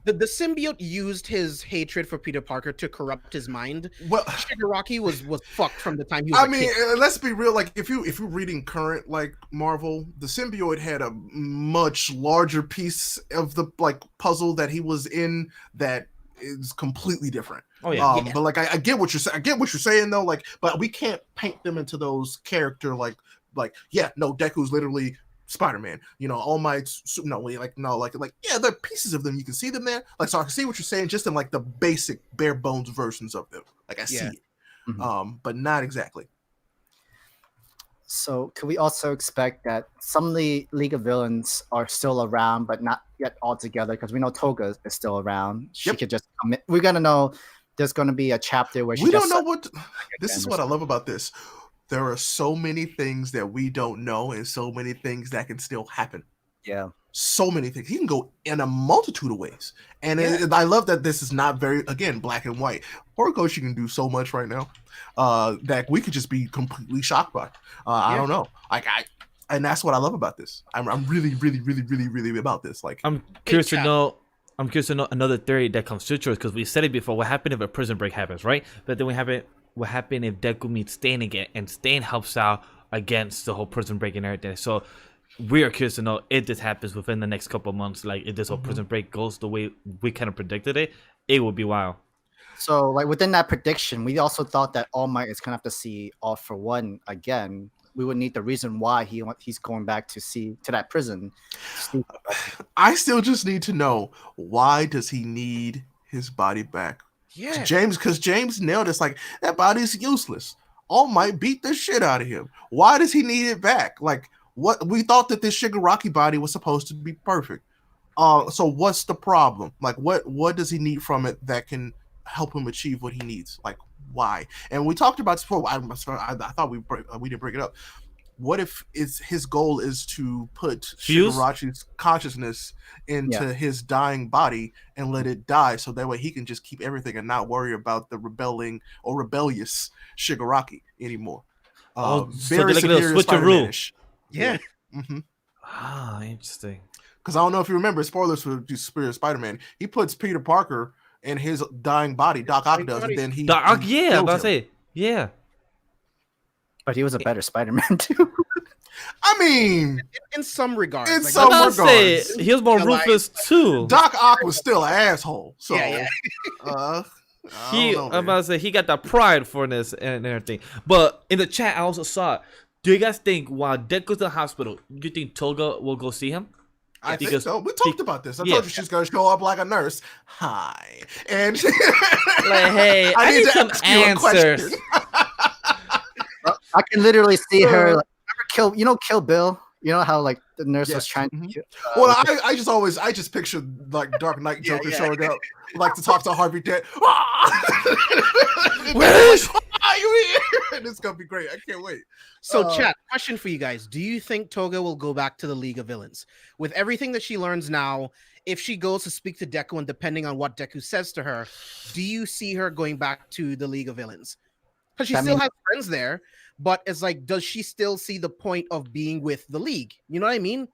The symbiote used his hatred for Peter Parker to corrupt his mind. Well, Shigaraki was fucked from the time he was. Kid. Let's be real. Like if you're reading current like Marvel, the symbiote had a much larger piece of the like puzzle that he was in that is completely different. Oh yeah. But like I get what you're saying. I get what you're saying though. Like, but we can't paint them into those character Deku's literally Spider-Man, All Might, they're pieces of them. You can see them there. Like, so I can see what you're saying, just in like the basic bare bones versions of them. Like I see it, but not exactly. So, could we also expect that some of the League of Villains are still around, but not yet all together? Because we know Toga is still around. She could just come in. We're gonna know there's gonna be a chapter where we don't know what. This is what I love about this. There are so many things that we don't know and so many things that can still happen. Yeah. So many things. He can go in a multitude of ways. And I love that this is not very, again, black and white. Horikoshi can do so much right now that we could just be completely shocked by. I don't know. And that's what I love about this. I'm really, really, really, really, really about this. Like, I'm curious to know another theory that comes to truth, because we said it before. What happened if a prison break happens, right? But then what happened if Deku meets Stain again, and Stain helps out against the whole prison break and everything. So we are curious to know if this happens within the next couple of months. Like if this whole prison break goes the way we kind of predicted it would be wild. So like within that prediction, we also thought that All Might is gonna have to see All for One again. We would need the reason why he's going back to that prison. I still just need to know, why does he need his body back? Yeah, because James nailed it. It's like, that body's useless. All Might beat the shit out of him. Why does he need it back? Like, what we thought that this Shigaraki body was supposed to be perfect. So what's the problem? Like, what does he need from it that can help him achieve what he needs? Like, why? And we talked about this before. I thought we didn't break it up. What if his goal is to put Fuse? Shigaraki's consciousness into his dying body and let it die, so that way he can just keep everything and not worry about the rebellious Shigaraki anymore. So Very they're like a little superior switcheroo. Spider-Man-ish. Yeah. Mm-hmm. Ah, interesting. Because I don't know if you remember, spoilers for Superior Spider-Man. He puts Peter Parker in his dying body. Doc Ock does, and then he. Doc Ock, he yeah, kills I'm about to him. say, yeah. But he was a better Spider-Man too. I mean, In some regards. In like, some I'm about to say, regards. he was more Yeah, like- ruthless too. Doc Ock was still an asshole. So, Yeah. I He, don't know, I'm about to say, he got that pride for this and everything. But in the chat, I also saw it. Do you guys think while Deku's in the hospital, you think Toga will go see him? I think because- so. We talked about this. I yeah. told you she's gonna show up like a nurse. Hi, and Like, hey, I need some ask you a answers. question. I can literally see her like, Kill Bill. You know how like the nurse was Yes. trying to Mhm. kill, Well, I just picture like Dark Knight Yeah, Joker yeah. showing up, like to talk to Harvey Dent. Where is- Why are you here? It's gonna be great. I can't wait. So, chat, question for you guys. Do you think Toga will go back to the League of Villains? With everything that she learns now, if she goes to speak to Deku and depending on what Deku says to her, do you see her going back to the League of Villains? Because she I still mean- has friends there, but it's like, does she still see the point of being with the League? You know what I mean?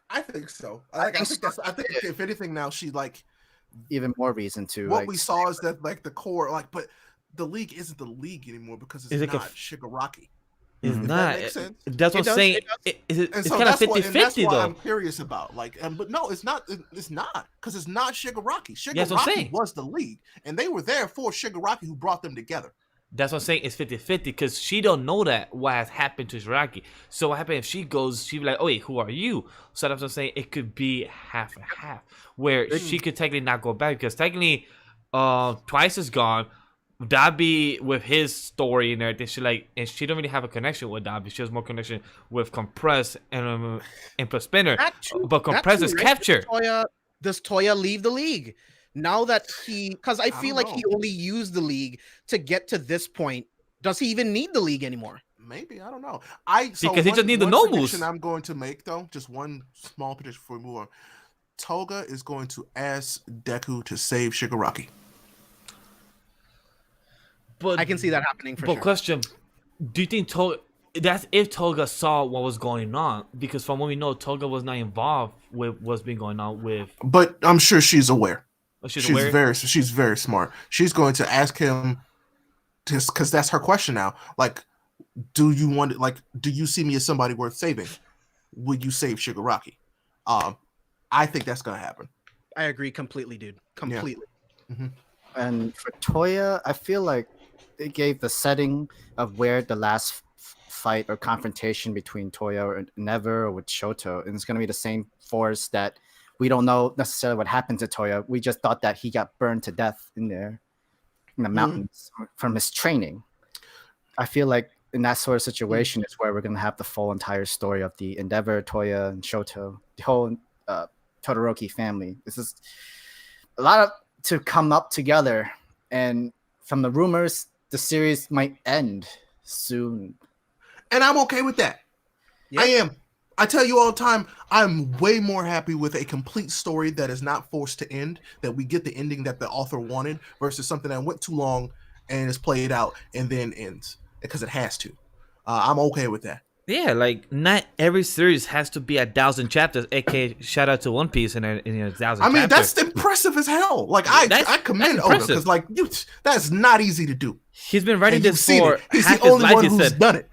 I think so. I think I think if anything now, she like even more reason to what like we saw is that like the core, like, but the League isn't the League anymore because it's Is it not a- Shigaraki. It's Mhm. If not. that makes sense. That's what It I'm does, saying. it does. It's And so kind of that's what, and that's 50-50 why though. I'm curious about. Like, but no, it's not. It's not because it's not Shigaraki. Yeah, that's what I'm Shigaraki saying. was the League, and they were there for Shigaraki, who brought them together. That's what I'm saying. It's 50-50 because she don't know that what has happened to Shigaraki. So what happened if she goes? She be like, "Oh wait, who are you?" So that's what I'm saying. It could be half and half, where she could technically not go back because technically, Twice is gone. Dabi with his story and everything, and she don't really have a connection with Dabi. She has more connection with Compress and plus Spinner. But Compress is captured. Does Toya leave the League? Now that because I feel don't like he know. only used the League to get to this point. Does he even need the League anymore? Maybe I don't know. Because he just need the one nobles. prediction I'm going to make though, just one small prediction before we move on. Toga is going to ask Deku to save Shigaraki. But I can see that happening for But sure. question: do you think Toga? That's if Toga saw what was going on, because from what we know, Toga was not involved with what's been going on with. But I'm sure she's aware. She's aware. She's very smart. She's going to ask him, just because that's her question now. Like, do you want it? Like, do you see me as somebody worth saving? Would you save Shigaraki? I think that's gonna happen. I agree completely, dude. Completely. And for Toya, I feel like they gave the setting of where the last fight or confrontation between Toya or Never or with Shoto, and it's gonna be the same force that we don't know necessarily what happened to Toya. We just thought that he got burned to death in there in the mountains from his training. I feel like in that sort of situation is where we're gonna have the full entire story of the Endeavor, Toya, and Shoto, the whole Todoroki family. This is a lot of to come up together, and from the rumors, the series might end soon. And I'm okay with that. Yeah. I am. I tell you all the time, I'm way more happy with a complete story that is not forced to end, that we get the ending that the author wanted, versus something that went too long and is played out and then ends because it has to. I'm okay with that. Yeah, like not every series has to be 1,000 chapters. AK, shout out to One Piece in a 1,000. I mean, chapters. that's impressive as hell. Like That's I commend Oda impressive. because like that's not easy to do. He's been writing And you've this seen for it. He's half the his only life. one He who's said, done it.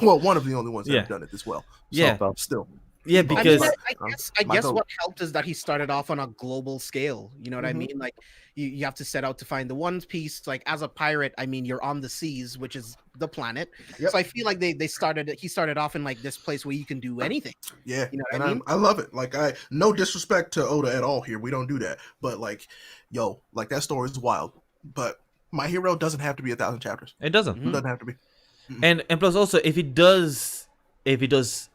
Well, one of the only ones that Yeah. have done it as well. Yeah. So, still. yeah, I mean, because I my guess goat. what helped is that he started off on a global scale. You know what I mean? Like you have to set out to find the One Piece. Like as a pirate, I mean, you're on the seas, which is the planet. Yep. So I feel like he started off in like this place where you can do anything. Yeah, You know what and I mean? I love it. Like no disrespect to Oda at all here. We don't do that. But like, yo, like that story is wild. But My Hero doesn't have to be 1,000 chapters. It doesn't. Mhm. Doesn't have to be. And plus also if he does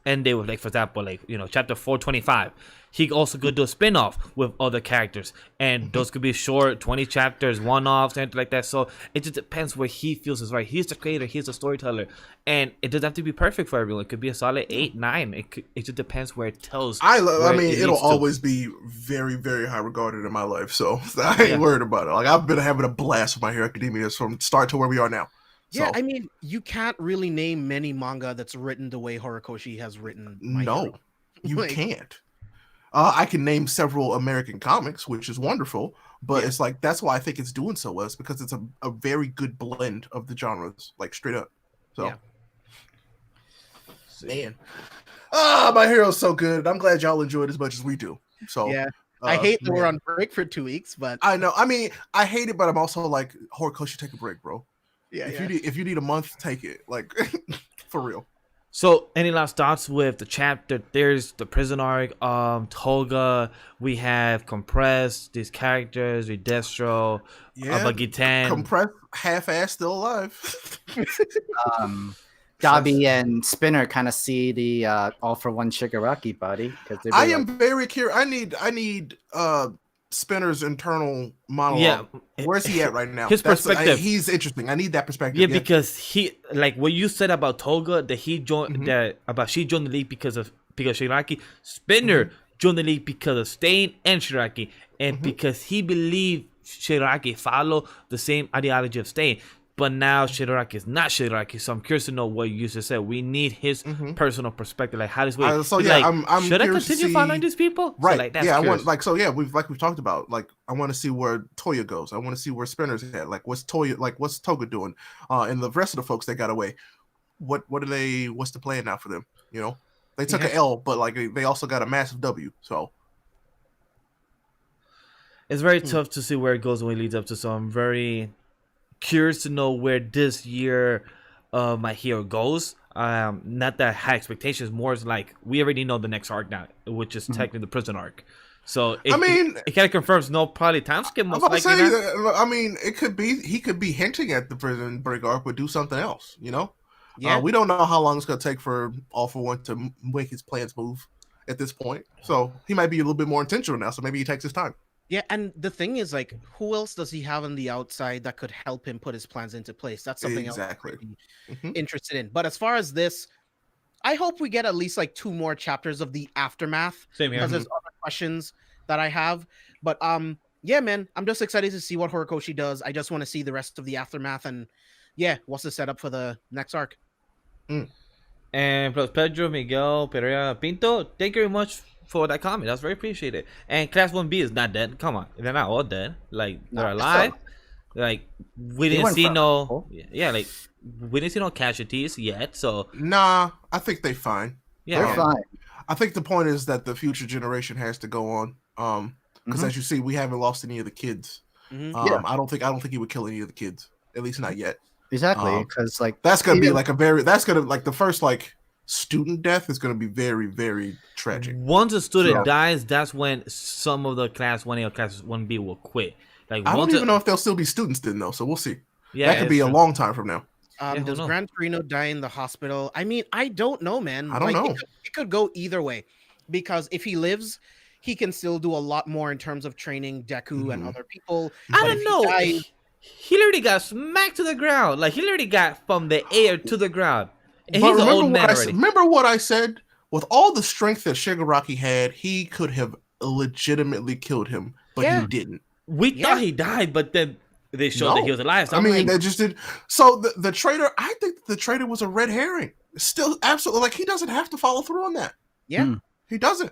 end it with, like, for example, like, you know, chapter 425, he also could do a spin-off with other characters, and those could be short 20 chapters, one-offs, anything like that. So it just depends where he feels is right. He's the creator, he's the storyteller, and it doesn't have to be perfect for everyone. It could be a solid 8, 9. It just depends where it tells. I where mean, it it'll leads to. always be very, very high regarded in my life, so I ain't worried about it. Like, I've been having a blast with My Hero Academia from start to where we are now. Yeah, So, I mean, you can't really name many manga that's written the way Horikoshi has written. My no, Hero. you Like- can't. I can name several American comics, which is wonderful, but it's like that's why I think it's doing so well. It's because it's a very good blend of the genres, like straight up. So, man, My Hero's so good. I'm glad y'all enjoy it as much as we do. So, Yeah, I hate that we're on break for 2 weeks, but I know. I mean, I hate it, but I'm also like, Horikoshi, take a break, bro. yeah, If you need a month, take it. Like, for real. So, any last thoughts with the chapter? There's the prison arc, Toga. We have compressed these characters, with Destro, Bagitan. Compressed, half-ass, still alive. Gabi and Spinner kind of see the all for one Shigaraki body because I am very curious. I need Spinner's internal monologue. Yeah, Where's he at right now? his perspective. He's interesting. I need that perspective. Yeah, because he, like what you said about Toga, that he joined she joined the league because Shigaraki. Spinner joined the league because of Stain and Shigaraki, and because he believed Shigaraki follow the same ideology of Stain. But now Shigaraki is not Shigaraki, so I'm curious to know what you just said. We need his personal perspective. Like, how does I'm should I continue following these people? Right. So, like, that's I curious. want we've talked about. Like, I want to see where Toya goes. I want to see where Spinner's at. Like, what's Toga doing? And the rest of the folks that got away. What's the plan now for them? You know, they took an L, but like they also got a massive W. So it's very tough to see where it goes when it leads up to. So I'm very curious to know where this year My Hero goes. Not that high expectations, more is like we already know the next arc now, which is technically the prison arc. So it kind of confirms no probably time skip most likely. I mean, it could be he could be hinting at the prison break arc, but do something else. You know, we don't know how long it's gonna take for All for One to make his plans move at this point. So he might be a little bit more intentional now. So maybe he takes his time. Yeah, and the thing is, like, who else does he have on the outside that could help him put his plans into place? That's something else I'm interested in. But as far as this, I hope we get at least like 2 more chapters of the aftermath. Same here. Because there's other questions that I have. But yeah, man, I'm just excited to see what Horikoshi does. I just want to see the rest of the aftermath, and yeah, what's the setup for the next arc? And plus Pedro, Miguel, Pereira, Pinto, thank you very much for that comment. That's very appreciated. And Class 1B is not dead. Come on, they're not all dead. Like, they're alive. Like, we didn't see no we didn't see no casualties yet. So nah, I think they're fine. Yeah, they're fine. I think the point is that the future generation has to go on. Because as you see, we haven't lost any of the kids. I don't think he would kill any of the kids. At least not yet. Exactly, because like that's gonna be like the first like student death is gonna be very, very tragic. Once a student dies, that's when some of the Class 1A or Class 1B will quit. Like, I don't even know if they'll still be students then, though. So we'll see. Yeah, that could be a long time from now. Does Gran Torino die in the hospital? I mean, I don't know, man. I don't know. It could go either way, because if he lives, he can still do a lot more in terms of training Deku and other people. I don't know. He literally got smacked to the ground. Like, he literally got from the air to the ground. And he's an old man already. Remember what I said? With all the strength that Shigaraki had, he could have legitimately killed him, but he didn't. We thought he died, but then they showed that he was alive. So they just did. So the traitor, I think the traitor was a red herring. Still, absolutely, like, he doesn't have to follow through on that. Yeah, he doesn't.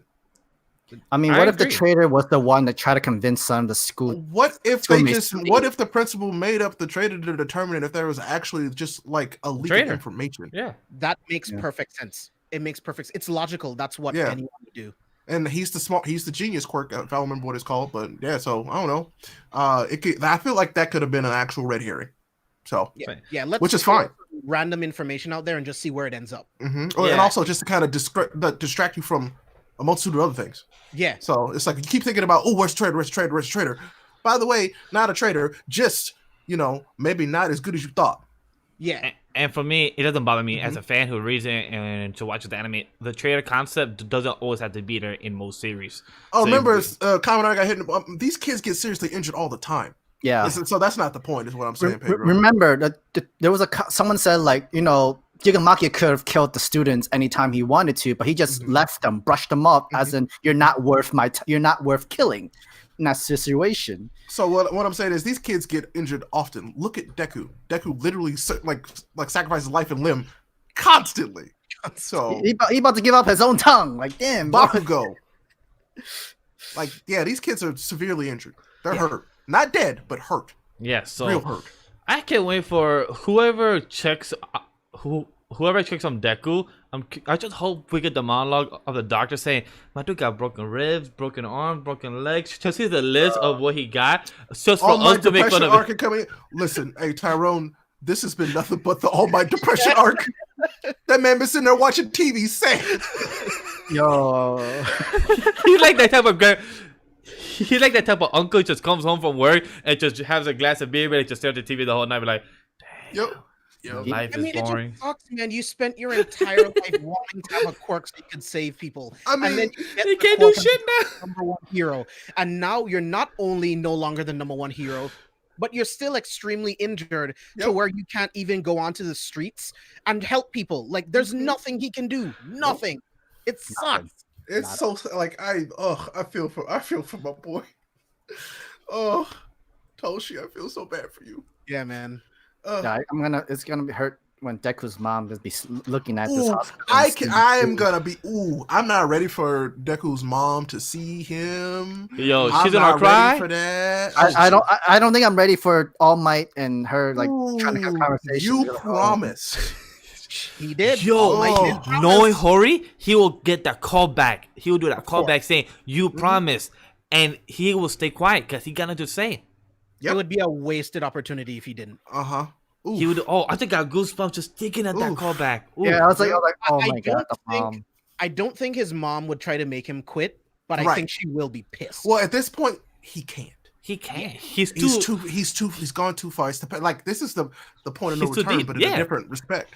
I mean, what if the traitor was the one that tried to convince some of the school? What if what if the principal made up the traitor to determine if there was actually just like a leak of information? Yeah, that makes perfect sense. It makes perfect. It's logical. That's what anyone would do. And he's the genius Quirk, if I remember what it's called. But yeah, so I don't know. I feel like that could have been an actual red herring. So which is fine. Random information out there and just see where it ends up. And also just to kind of distract you from a multitude of other things. Yeah. So it's like you keep thinking about, where's the traitor? Where's the traitor? Where's the traitor? By the way, not a traitor, just maybe not as good as you thought. Yeah. And for me, it doesn't bother me as a fan who reads it and to watch the anime. The traitor concept doesn't always have to be there in most series. Oh, So remember, Kaminari got hit. These kids get seriously injured all the time. Yeah. So that's not the point, is what I'm saying, Pedro. Remember that there was someone said, like, Shigaraki could have killed the students anytime he wanted to, but he just left them, brushed them off, as in you're not worth you're not worth killing in that situation. So what I'm saying is these kids get injured often. Look at Deku. Deku literally like sacrifices life and limb constantly. So he about to give up his own tongue. Like, damn, Bakugo. Like, yeah, these kids are severely injured. They're hurt. Not dead, but hurt. Yeah, so real hurt. I can't wait for whoever checks on Deku. I just hope we get the monologue of the doctor saying, "My dude got broken ribs, broken arms, broken legs." Just see the list of what he got, just for us to make fun of it. Coming. Listen, hey Tyrone, this has been nothing but the All Might depression arc. That man been sitting there watching TV, sad. Yo, He's like that type of guy. He's like that type of uncle who just comes home from work and just has a glass of beer and just stare at the TV the whole night, be like, "Damn, life is boring." It just sucks, man. You spent your entire life wanting to have a Quirk so you could save people. I mean, and then he can't do shit now. Number one hero, and now you're not only no longer the number one hero, but you're still extremely injured to where you can't even go onto the streets and help people. Like, there's nothing he can do. Nothing. It sucks. It's so like I feel for my boy. Oh, Toshi, I feel so bad for you. Yeah, man. yeah, it's gonna be hurt when Deku's mom will be looking at this hospital. I'm not ready for Deku's mom to see him. Yo, I'm she's gonna cry for that. I don't think I'm ready for All Might and her like trying to have a conversation. You promised. He did. Yo, knowing Hori, he will get that call back. He will do that call back saying, "You promised," and he will stay quiet because he got nothing to say. It would be a wasted opportunity if he didn't. He would. Oh, I think I got goosebumps just thinking of that callback. Yeah, I was like, oh my god, the mom. I don't think his mom would try to make him quit, but I think she will be pissed. Well, at this point, he can't. He can't. He's gone too far. Like, this is the point of no return, but in a different respect.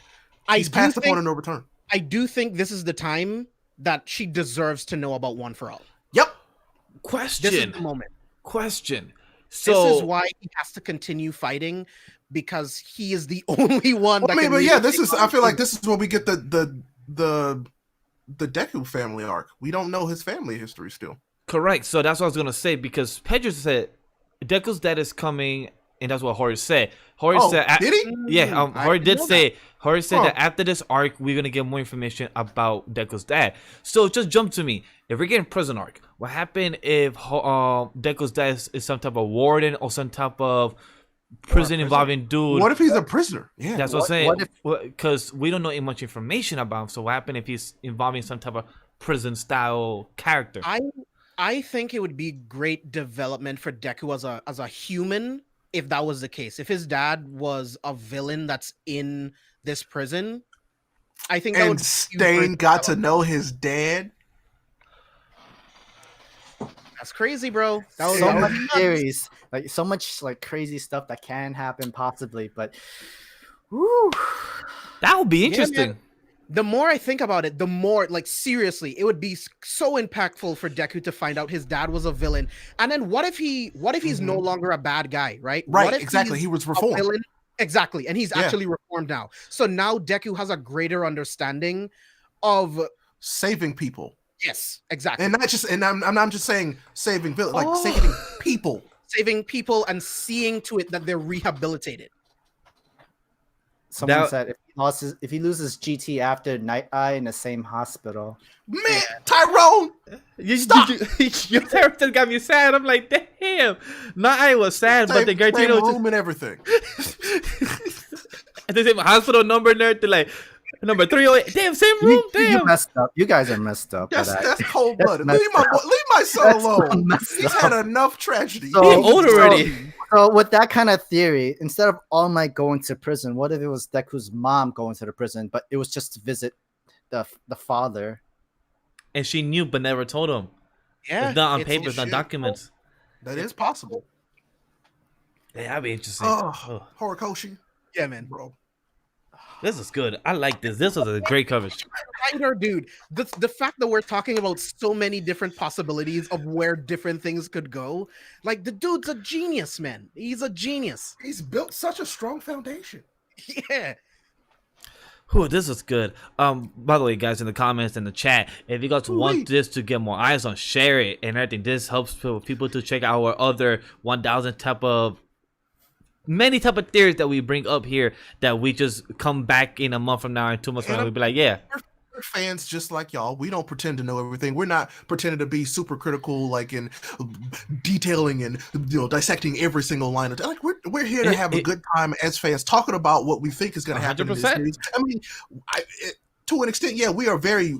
He's past the point of no return. I do think this is the time that she deserves to know about One for All. Yep. Question. This is the moment. Question. So this is why he has to continue fighting, because he is the only one. I feel like this is where we get the Deku family arc. We don't know his family history still. Correct. So that's what I was gonna say, because Pedro said Deku's dad is coming, and that's what Hori said. Hori said, did he? Yeah, Hori did say. Hori said that after this arc, we're gonna get more information about Deku's dad. So just jump to me. If we're getting prison arc, what happened if Deku's dad is some type of warden or some type of prison involving dude? What if he's a prisoner? Yeah, that's what I'm saying. Because we don't know much information about him. So what happened if he's involving some type of prison style character? I think it would be great development for Deku as a human if that was the case. If his dad was a villain that's in this prison, I think that would. Stain got to know his dad. That's crazy, bro. That was so much theories, like so much like crazy stuff that can happen possibly, but that would be interesting. Yeah, the more I think about it, the more, like, seriously, it would be so impactful for Deku to find out his dad was a villain. And then what if he's no longer a bad guy, right? Right, exactly. He was reformed. Exactly. And he's actually reformed now. So now Deku has a greater understanding of saving people. Yes, exactly. And not just, and I'm just saying saving villains, like saving people. Saving people and seeing to it that they're rehabilitated. Someone said if he loses GT after Night Eye in the same hospital. Man, Tyrone! Stop! Your therapist got me sad. I'm like, damn. Night Eye was sad, but the guarantee room and everything. And they say my hospital number nerd to like number 308. Damn, same room. Damn. You messed up. You guys are messed up. That's cold blooded. Leave my son alone. He's had enough tragedy. He's old already. So with that kind of theory, instead of All Might going to prison, what if it was Deku's mom going to the prison, but it was just to visit the father? And she knew but never told him. Yeah. It's not on paper, it's not documents. That is possible. Yeah, that'd be interesting. Oh, Horikoshi, Yeah, man. bro. This is good. I like this. This was a great coverage. Writer, dude. The fact that we're talking about so many different possibilities of where different things could go, like the dude's a genius, man. He's a genius. He's built such a strong foundation. Yeah. Whew, this is good. By the way, guys, in the comments and the chat, if you guys want this to get more eyes on, share it and everything. This helps people to check our other 1,000 many type of theories that we bring up here that we just come back in a month from now and 2 months from now we'll be like, yeah, we're fans just like y'all. We don't pretend to know everything. We're not pretending to be super critical, like in detailing and dissecting every single line of like we're here to have a good time as fans talking about what we think is going to happen in this series. I mean, to an extent, yeah, we are very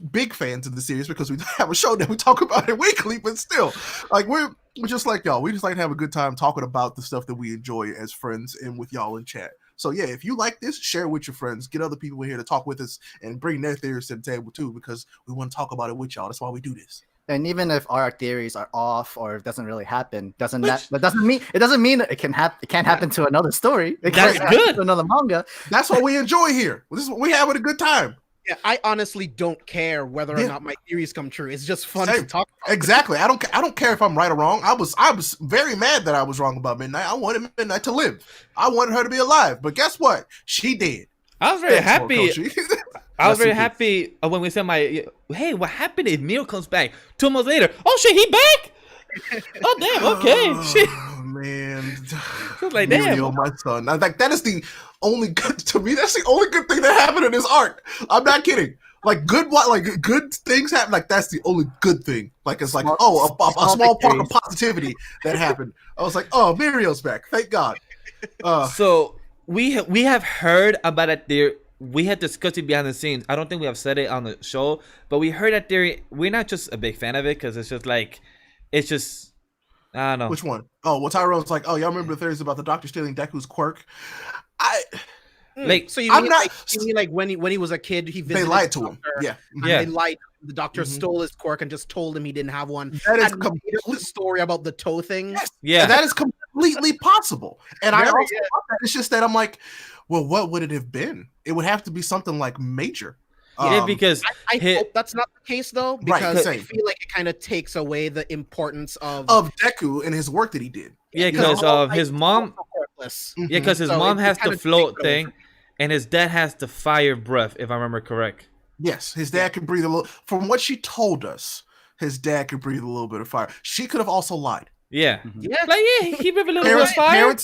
big fans of the series because we have a show that we talk about it weekly, but still, like we're just like y'all. We just like to have a good time talking about the stuff that we enjoy as friends and with y'all in chat. So yeah, if you like this, share it with your friends. Get other people here to talk with us and bring their theories to the table too, because we want to talk about it with y'all. That's why we do this. And even if our theories are off or it doesn't really happen, that doesn't mean it can't happen to another story. It That's can't good. happen to another manga. That's what we enjoy here. This is what we having a good time. Yeah, I honestly don't care whether or not my theories come true. It's just fun to talk about. Exactly. I don't care if I'm right or wrong. I was very mad that I was wrong about Midnight. I wanted Midnight to live. I wanted her to be alive. But guess what? She did. I was very happy. I was very happy when we said hey, what happened if Mio comes back 2 months later? Oh shit, he back? Oh damn, okay. Shit. Oh man. Like, damn. Mio, my son. Like that is the only good to me. That's the only good thing that happened in this arc. I'm not kidding. Like good things happen. Like that's the only good thing. Like it's like a small part of positivity that happened. I was like, oh, Mirio's back. Thank God. So we have heard about that theory. We had discussed it behind the scenes. I don't think we have said it on the show, but we heard that theory. We're not just a big fan of it because it's just like, I don't know. Which one? Oh, well, Tyrone's like, oh, y'all remember the theories about the Doctor stealing Deku's quirk? So you mean like when he was a kid, they lied to him. Yeah. They lied. The doctor stole his quirk and just told him he didn't have one. That is the story about the toe thing. Yes. Yeah, and that is completely possible. And I also love that. It's just that I'm like, well, what would it have been? It would have to be something like major. Yeah, because I hope that's not the case though, because I same. feel like it kind of takes away the importance of Deku and his work that he did. Yeah, because his mom. Yeah, because his mom has the float thing, and his dad has the fire breath, if I remember correct. Yes, his dad can breathe a little. From what she told us, his dad could breathe a little bit of fire. She could have also lied. Yeah, he breathed a little bit of fire.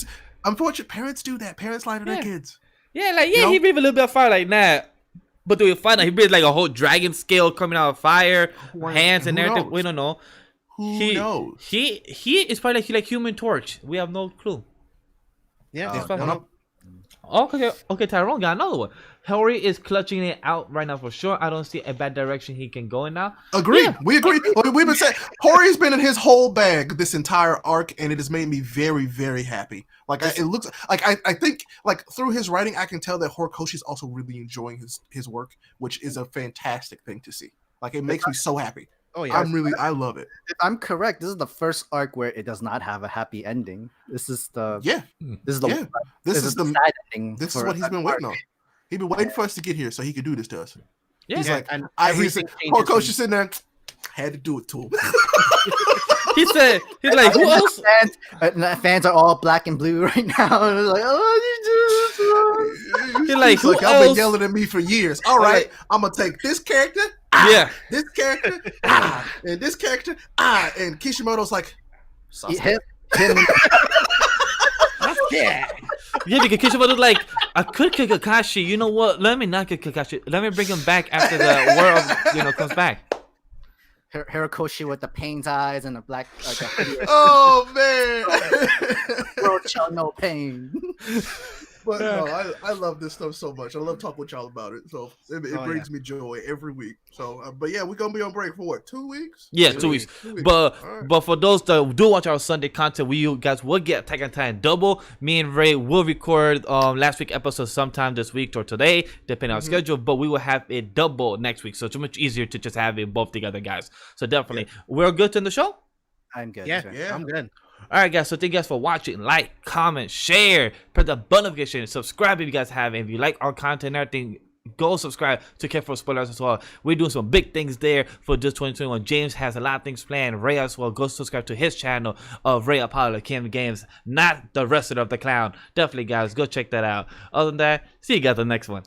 Unfortunately, parents do that. Parents lie to their kids. Yeah, he breathed a little bit of fire like that. But do we find out he breathed like a whole dragon scale coming out of fire, hands and everything? Knows? We don't know. Who knows? He is probably like Human Torch. We have no clue. Yeah. Okay, Tyrone got another one. Hori is clutching it out right now for sure. I don't see a bad direction he can go in now. Agreed. Yeah. We agree. We've been saying Hori's been in his whole bag this entire arc, and it has made me very, very happy. Like it looks like I think like through his writing, I can tell that Horikoshi is also really enjoying his work, which is a fantastic thing to see. Like it makes me so happy. Oh yeah, I love it. If I'm correct, this is the first arc where it does not have a happy ending. This is the sad ending. This is what he's been waiting on. He's been waiting for us to get here so he could do this to us. Yeah, he's like, Horikoshi's sitting there, had to do it to him. He's like, who else? Fans are all black and blue right now. Like, he's like, who else? Y'all been yelling at me for years. All right, I'm gonna take this character. This character. And this character. And Kishimoto's like, yeah, because Kishimoto's like, I could kick Kakashi. You know what? Let me not kick Kakashi. Let me bring him back after the world, comes back. Horikoshi with the pain's eyes and the black. Oh man! Bro, no pain. But no, I love this stuff so much. I love talking with y'all about it. So it brings me joy every week. So, but yeah, we're gonna be on break for what? 2 weeks? Yeah, 2 weeks. But for those that do watch our Sunday content, you guys will get Attack on Titan double. Me and Ray will record last week episode sometime this week or today, depending on schedule. But we will have it double next week, so it's much easier to just have it both together, guys. So definitely, we're good to the show. I'm good. Yeah, I'm good. Alright guys, so thank you guys for watching. Like, comment, share, press the bell notification, subscribe if you guys have, and if you like our content and everything, go subscribe to Care for Spoilers as well. We're doing some big things there for this 2021. James has a lot of things planned. Ray as well. Go subscribe to his channel of RayApollo Kim Games, not the rest of the clown. Definitely, guys, go check that out. Other than that, see you guys on the next one.